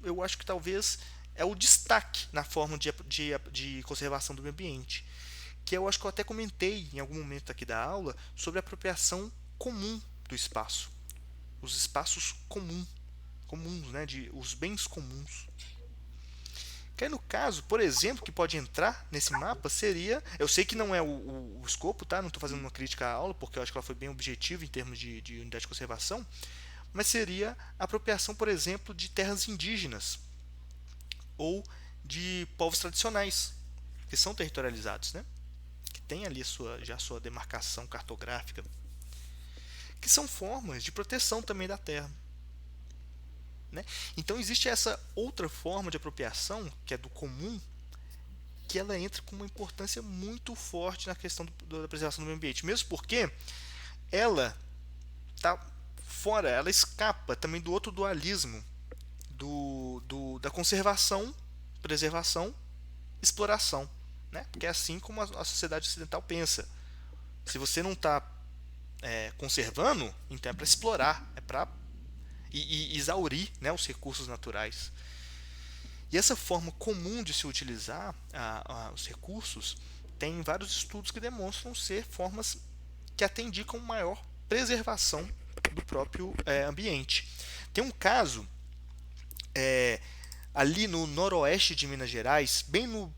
eu acho que talvez é o destaque na forma de conservação do meio ambiente, que eu acho que eu até comentei em algum momento aqui da aula sobre a apropriação comum do espaço, os espaços comuns, né, os bens comuns, Que aí, no caso, por exemplo, que pode entrar nesse mapa seria, eu sei que não é o escopo, tá? Não estou fazendo uma crítica à aula, porque eu acho que ela foi bem objetiva em termos de unidade de conservação, mas seria a apropriação, por exemplo, de terras indígenas ou de povos tradicionais que são territorializados, né? Que tem ali já a sua demarcação cartográfica, que são formas de proteção também da terra. Né? Então existe essa outra forma de apropriação, que é do comum, que ela entra com uma importância muito forte na questão da preservação do meio ambiente, mesmo porque ela está fora, ela escapa também do outro dualismo da conservação, preservação, exploração, né? Porque é assim como a sociedade ocidental pensa. Se você não está conservando, então é para explorar, é para exaurir, né, os recursos naturais. E essa forma comum de se utilizar os recursos tem vários estudos que demonstram ser formas que até indicam maior preservação do próprio ambiente. Tem um caso ali no noroeste de Minas Gerais, bem no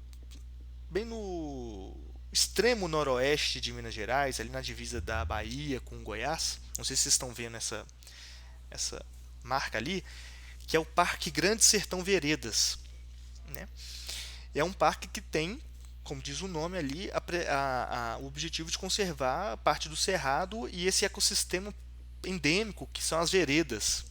extremo noroeste de Minas Gerais, ali na divisa da Bahia com Goiás. Não sei se vocês estão vendo essa marca ali, que é o Parque Grande Sertão Veredas, né? É um parque que tem, como diz o nome ali, o objetivo de conservar parte do cerrado e esse ecossistema endêmico que são as veredas.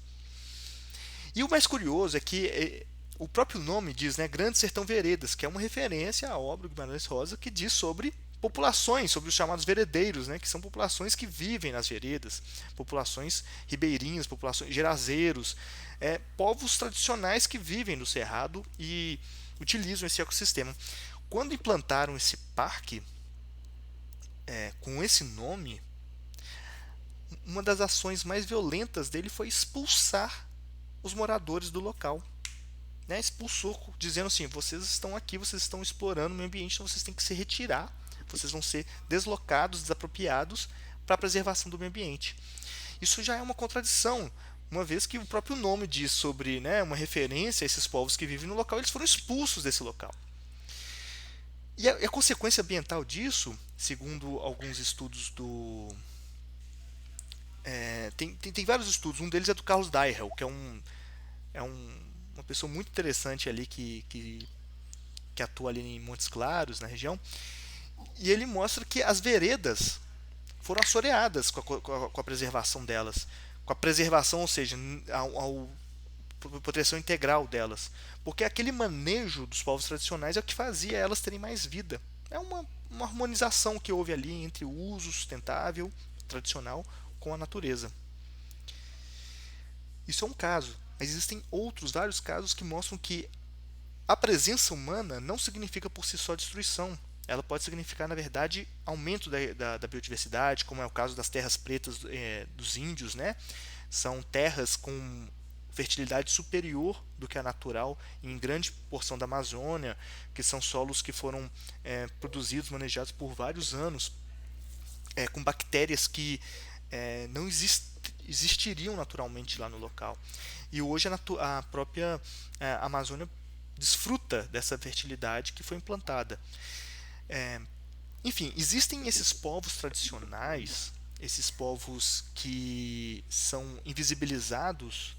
E o mais curioso é que o próprio nome diz, né, Grande Sertão Veredas, que é uma referência à obra do Guimarães Rosa, que diz sobre populações, sobre os chamados veredeiros, né, que são populações que vivem nas veredas, populações ribeirinhas, populações gerazeiros, povos tradicionais que vivem no cerrado e utilizam esse ecossistema. Quando implantaram esse parque com esse nome, uma das ações mais violentas dele foi expulsar os moradores do local. Né? Expulsou, dizendo assim: vocês estão aqui, vocês estão explorando o meio ambiente, então vocês têm que se retirar, vocês vão ser deslocados, desapropriados para a preservação do meio ambiente. Isso já é uma contradição, uma vez que o próprio nome diz sobre, né, uma referência a esses povos que vivem no local, eles foram expulsos desse local. E a consequência ambiental disso, segundo alguns estudos tem vários estudos, um deles é do Carlos Dairel, que é uma pessoa muito interessante ali que atua ali em Montes Claros, na região, e ele mostra que as veredas foram assoreadas com a preservação delas, com a preservação, ou seja, a proteção integral delas, porque aquele manejo dos povos tradicionais é o que fazia elas terem mais vida. É uma harmonização que houve ali entre o uso sustentável, tradicional, com a natureza. Isso é um caso, mas existem vários casos que mostram que a presença humana não significa por si só destruição. Ela pode significar, na verdade, aumento da biodiversidade, como é o caso das terras pretas dos índios, né? São terras com fertilidade superior do que a natural em grande porção da Amazônia, que são solos que foram produzidos, manejados por vários anos, com bactérias que não existiriam naturalmente lá no local. E hoje a própria Amazônia desfruta dessa fertilidade que foi implantada. Enfim, existem esses povos tradicionais, esses povos que são invisibilizados,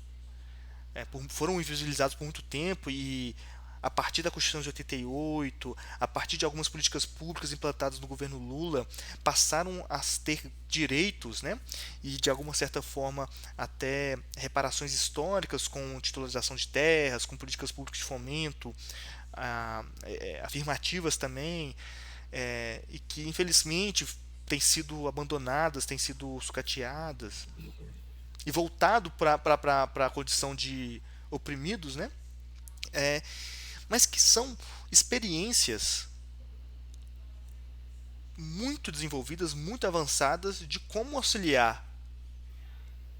foram invisibilizados por muito tempo, e a partir da Constituição de 88, a partir de algumas políticas públicas implantadas no governo Lula, passaram a ter direitos, né, e de alguma certa forma até reparações históricas com titularização de terras, com políticas públicas de fomento, afirmativas também, e que infelizmente têm sido abandonadas, têm sido sucateadas e voltado para a condição de oprimidos, né? Mas que são experiências muito desenvolvidas, muito avançadas de como auxiliar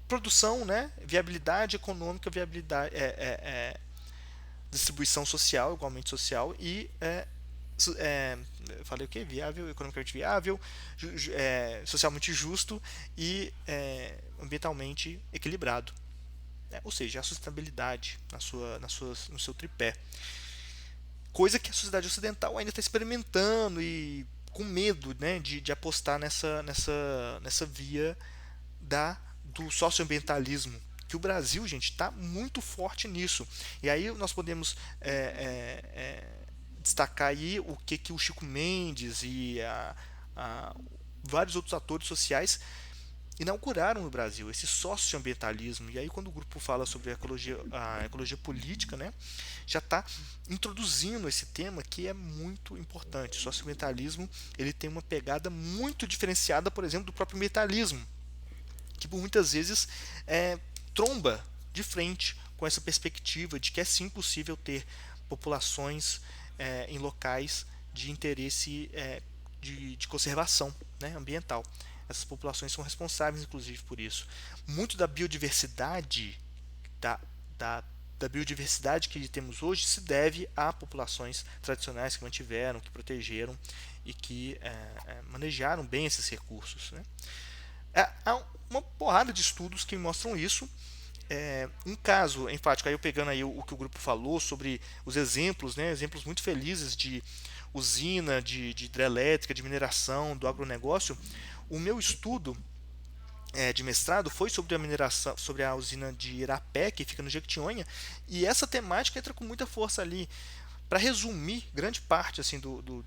produção, né? Viabilidade econômica, viabilidade, distribuição social, igualmente social, e falei o que? Viável, economicamente viável, socialmente justo e ambientalmente equilibrado. Ou seja, a sustentabilidade no seu tripé. coisa que a sociedade ocidental ainda está experimentando e com medo, né, de apostar nessa via do socioambientalismo, que o Brasil, gente, está muito forte nisso. E aí nós podemos destacar aí o que o Chico Mendes e vários outros atores sociais inauguraram no Brasil, esse socioambientalismo. E aí quando o grupo fala sobre a ecologia política, né, já está introduzindo esse tema que é muito importante. O socioambientalismo, ele tem uma pegada muito diferenciada, por exemplo, do próprio ambientalismo, que por muitas vezes tromba de frente com essa perspectiva de que é sim possível ter populações em locais de interesse de conservação, né, ambiental. Essas populações são responsáveis, inclusive, por isso. Muito da biodiversidade, da biodiversidade que temos hoje, se deve a populações tradicionais que mantiveram, que protegeram e que manejaram bem esses recursos, né? Há uma porrada de estudos que mostram isso. Um caso enfático, aí eu pegando aí o que o grupo falou sobre os exemplos, né, exemplos muito felizes de usina, de hidrelétrica, de mineração, do agronegócio. O meu estudo de mestrado foi sobre a mineração, sobre a usina de Irapé, que fica no Jequitinhonha, e essa temática entra com muita força ali. Para resumir grande parte assim do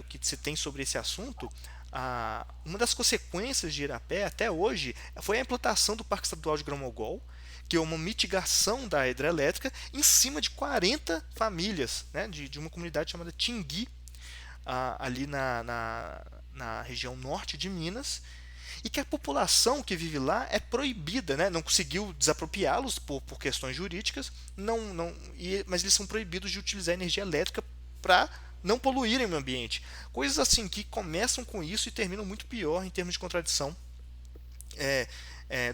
que se tem sobre esse assunto, uma das consequências de Irapé até hoje foi a implantação do Parque Estadual de Grão-Mogol, que é uma mitigação da hidrelétrica em cima de 40 famílias, né, de uma comunidade chamada Tingui, ali na região norte de Minas, e que a população que vive lá é proibida, né, não conseguiu desapropriá-los por questões jurídicas, mas eles são proibidos de utilizar energia elétrica para não poluírem o meio ambiente. Coisas assim que começam com isso e terminam muito pior em termos de contradição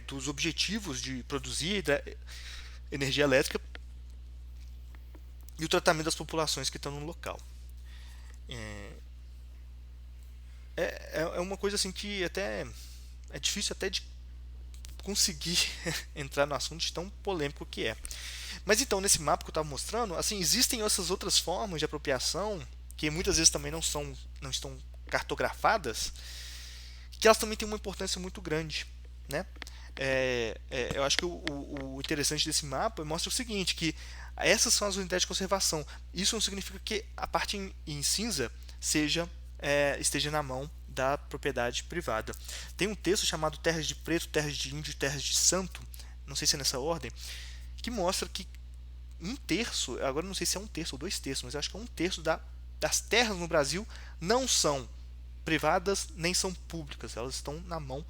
dos objetivos de produzir energia elétrica e o tratamento das populações que estão no local. É uma coisa assim que até é difícil até de conseguir entrar no assunto de tão polêmico que é. Mas então, nesse mapa que eu estava mostrando, assim, existem essas outras formas de apropriação que muitas vezes também não estão cartografadas, que elas também têm uma importância muito grande, né? Eu acho que o interessante desse mapa mostra o seguinte, que essas são as unidades de conservação. Isso não significa que a parte em cinza esteja na mão da propriedade privada. Tem um texto chamado Terras de Preto, Terras de Índio e Terras de Santo, não sei se é nessa ordem, que mostra que 1/3, agora não sei se é 1/3 ou 2/3, mas eu acho que é 1/3 das terras no Brasil não são privadas nem são públicas, elas estão na mão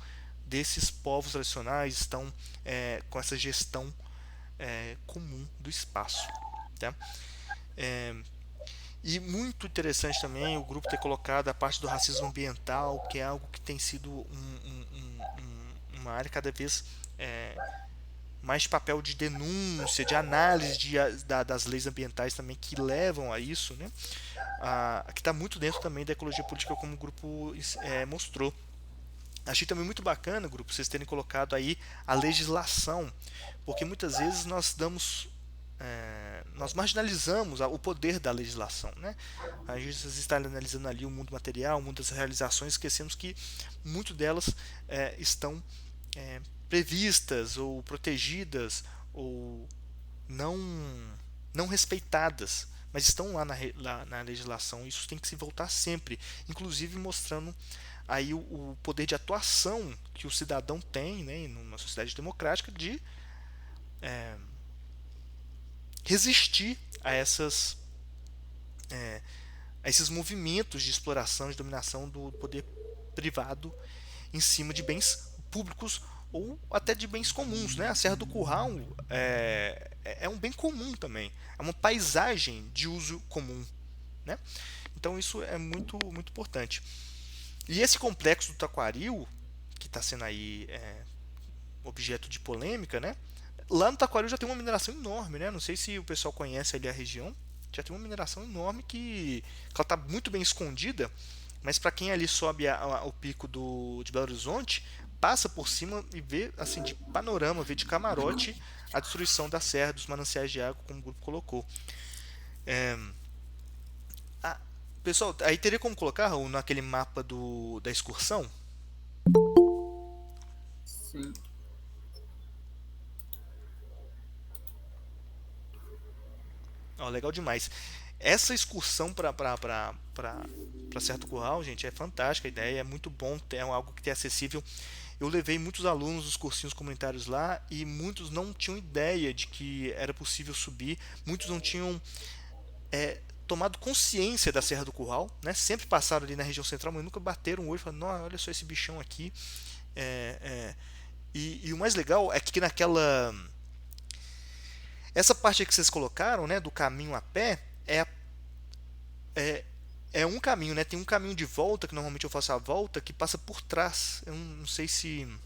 desses povos tradicionais, estão com essa gestão comum do espaço, tá? E muito interessante também o grupo ter colocado a parte do racismo ambiental, que é algo que tem sido uma área cada vez mais de papel de denúncia, de análise das leis ambientais também que levam a isso, né? Que está muito dentro também da ecologia política, como o grupo mostrou. Achei também muito bacana, grupo, vocês terem colocado aí a legislação, porque muitas vezes nós marginalizamos o poder da legislação, né? A gente está analisando ali o mundo material, o mundo das realizações, esquecemos que muito delas estão previstas ou protegidas ou não respeitadas, mas estão lá na legislação. Isso tem que se voltar sempre, inclusive mostrando aí o poder de atuação que o cidadão tem, né, numa sociedade democrática, de resistir a esses movimentos de exploração, de dominação do poder privado em cima de bens públicos ou até de bens comuns, né? A Serra do Curral é um bem comum também, é uma paisagem de uso comum, né? Então isso é muito, muito importante. E esse complexo do Taquaril, que está sendo aí objeto de polêmica, né? Lá no Taquaril já tem uma mineração enorme, né? Não sei se o pessoal conhece ali a região, já tem uma mineração enorme que ela está muito bem escondida, mas para quem ali sobe o pico de Belo Horizonte, passa por cima e vê assim de panorama, vê de camarote a destruição da serra, dos mananciais de água, como o grupo colocou. Pessoal, aí teria como colocar, Raul, naquele mapa da excursão? Sim. Ó, legal demais. Essa excursão para Serra do Curral, gente, é fantástica a ideia, é muito bom, é algo que é acessível. Eu levei muitos alunos dos cursinhos comunitários lá e muitos não tinham ideia de que era possível subir, muitos não tinham tomado consciência da Serra do Curral, né? Sempre passaram ali na região central, mas nunca bateram o olho e falaram, "Nossa, olha só esse bichão aqui." É, é, e o mais legal é que naquela. Essa parte que vocês colocaram, né, do caminho a pé, é, é um caminho, né? Tem um caminho de volta, que normalmente eu faço a volta, que passa por trás. Eu não sei se Pelo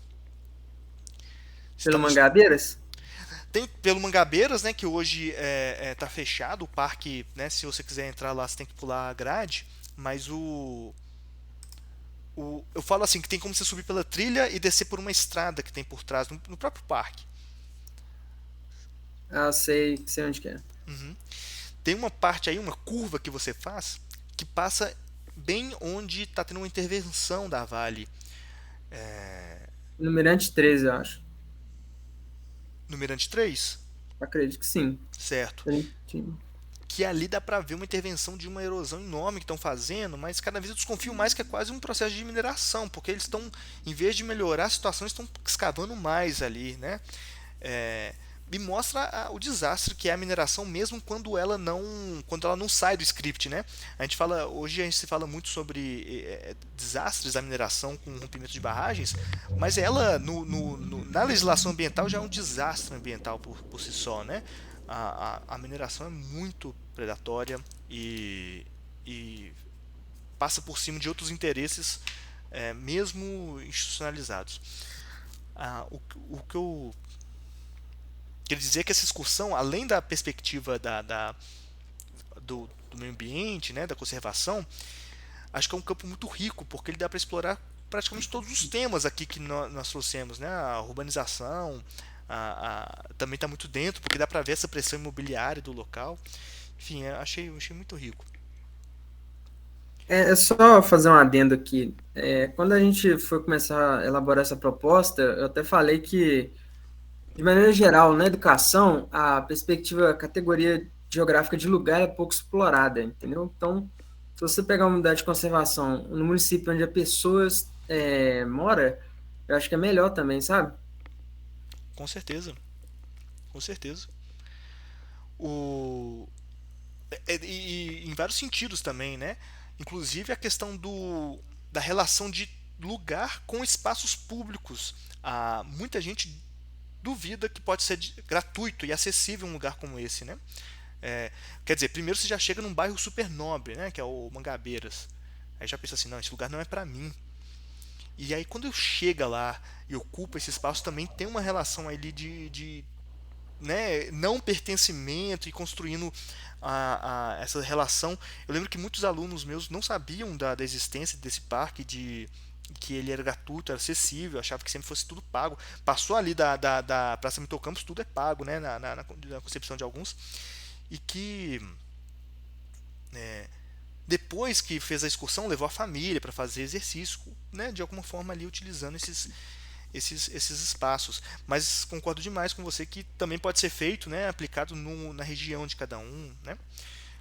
está no. Mangabeiras? Tem pelo Mangabeiras, né, que hoje tá fechado o parque, né? Se você quiser entrar lá, você tem que pular a grade, mas eu falo assim que tem como você subir pela trilha e descer por uma estrada que tem por trás, no próprio parque. Ah, sei onde que é. Uhum. Tem uma parte aí, uma curva que você faz, que passa bem onde está tendo uma intervenção da Vale. No Mirante 13, eu acho. No Mirante 3, Acredito que sim. certo? Bonitinho. Que ali dá para ver uma intervenção de uma erosão enorme que estão fazendo, mas cada vez eu desconfio mais que é quase um processo de mineração, porque eles estão, em vez de melhorar a situação, estão escavando mais ali, né? E mostra o desastre que é a mineração, mesmo quando ela não sai do script, né? Hoje a gente se fala muito sobre desastres da mineração com rompimento de barragens, mas ela na legislação ambiental já é um desastre ambiental por si só, né? A mineração é muito predatória e passa por cima de outros interesses, mesmo institucionalizados. O que eu quero dizer é que essa excursão, além da perspectiva do meio ambiente, né, da conservação, acho que é um campo muito rico, porque ele dá para explorar praticamente todos os temas aqui que nós trouxemos, né? A urbanização também está muito dentro, porque dá para ver essa pressão imobiliária do local. Enfim, achei muito rico. É só fazer um adendo aqui. Quando a gente foi começar a elaborar essa proposta, eu até falei que, de maneira geral, na educação, a perspectiva, a categoria geográfica de lugar é pouco explorada, entendeu? Então, se você pegar uma unidade de conservação no município onde a pessoa mora, eu acho que é melhor também, sabe? Com certeza. Com certeza. E em vários sentidos também, né? Inclusive a questão da relação de lugar com espaços públicos. Muita gente duvida que pode ser gratuito e acessível um lugar como esse, né? Quer dizer, primeiro você já chega num bairro super nobre, né? Que é o Mangabeiras. Aí já pensa assim, não, esse lugar não é para mim. E aí quando eu chego lá e ocupo esse espaço, também tem uma relação ali de né, não pertencimento e construindo essa relação. Eu lembro que muitos alunos meus não sabiam da existência desse parque, que ele era gratuito, era acessível, achava que sempre fosse tudo pago. Passou ali da Praça Mitocampos, tudo é pago, né, na concepção de alguns. E que depois que fez a excursão, levou a família para fazer exercício, né, de alguma forma ali utilizando esses espaços. Mas concordo demais com você que também pode ser feito, né, aplicado na região de cada um, né,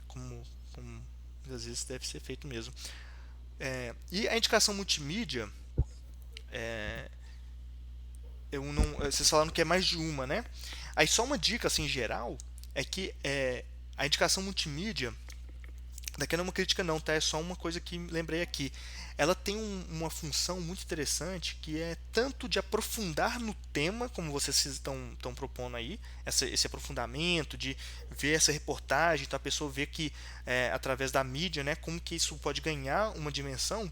como às vezes deve ser feito mesmo. E a indicação multimídia, vocês falaram que é mais de uma, né? Aí só uma dica assim, em geral é que a indicação multimídia, daqui não é uma crítica não, tá? É só uma coisa que lembrei aqui. Ela tem uma função muito interessante, que é tanto de aprofundar no tema, como vocês estão propondo aí, esse aprofundamento, de ver essa reportagem, então a pessoa vê que através da mídia, né, como que isso pode ganhar uma dimensão,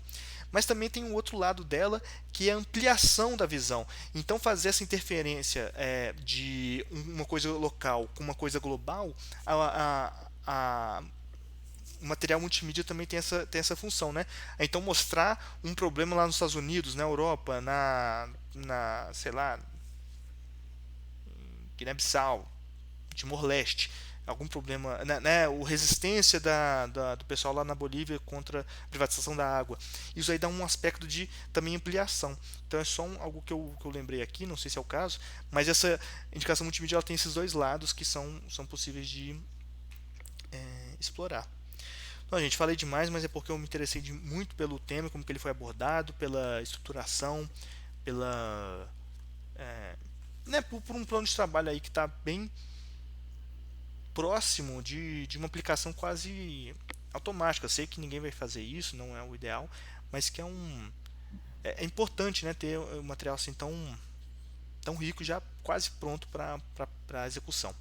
mas também tem um outro lado dela, que é a ampliação da visão. Então fazer essa interferência de uma coisa local com uma coisa global, o material multimídia também tem essa função, né? Então mostrar um problema lá nos Estados Unidos, na Europa, sei lá, Guiné-Bissau, Timor-Leste, algum problema, o resistência do pessoal lá na Bolívia contra a privatização da água. Isso aí dá um aspecto de também ampliação. Então é só algo que eu lembrei aqui, não sei se é o caso, mas essa indicação multimídia ela tem esses dois lados que são possíveis de explorar. Então, gente, falei demais, mas é porque eu me interessei muito pelo tema, como que ele foi abordado, pela estruturação, por um plano de trabalho aí que está bem próximo de uma aplicação quase automática. Eu sei que ninguém vai fazer isso, não é o ideal, mas que é importante, né, ter um material assim tão rico, já quase pronto para execução.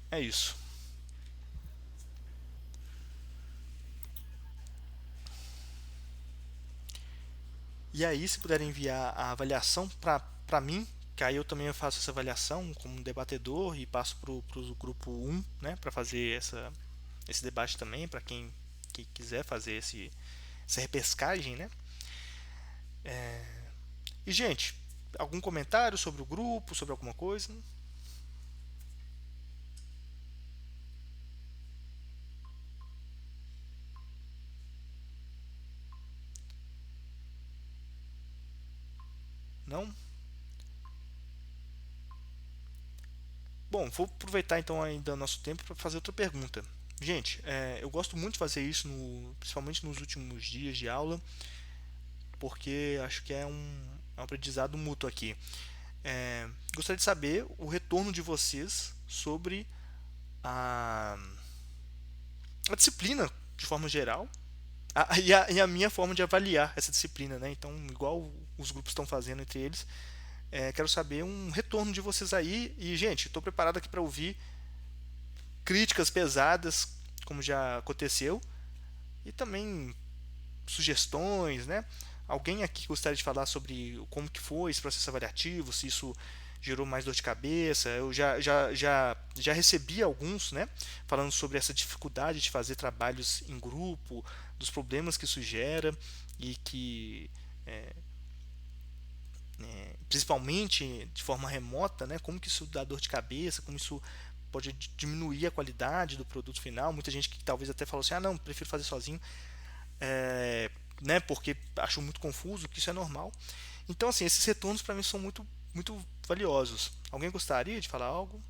É isso. E aí, se puderem enviar a avaliação para mim, que aí eu também faço essa avaliação como debatedor e passo para o grupo 1, né, para fazer esse debate também, para quem quiser fazer essa repescagem, né? E, gente, algum comentário sobre o grupo, sobre alguma coisa? Não? Bom, vou aproveitar então ainda o nosso tempo para fazer outra pergunta. Gente, eu gosto muito de fazer isso, principalmente nos últimos dias de aula, porque acho que é um aprendizado mútuo aqui. Gostaria de saber o retorno de vocês sobre a disciplina de forma geral e a minha forma de avaliar essa disciplina, né? Então, igual os grupos estão fazendo entre eles, quero saber um retorno de vocês aí. E, gente, estou preparado aqui para ouvir críticas pesadas, como já aconteceu, e também sugestões, né? Alguém aqui gostaria de falar sobre como que foi esse processo avaliativo, se isso gerou mais dor de cabeça? Eu já recebi alguns, né, falando sobre essa dificuldade de fazer trabalhos em grupo, dos problemas que isso gera e que principalmente de forma remota, né, como que isso dá dor de cabeça, como isso pode diminuir a qualidade do produto final. Muita gente que talvez até falou assim, não, prefiro fazer sozinho, né, porque acho muito confuso, que isso é normal. Então, assim, esses retornos para mim são muito, muito valiosos. Alguém gostaria de falar algo?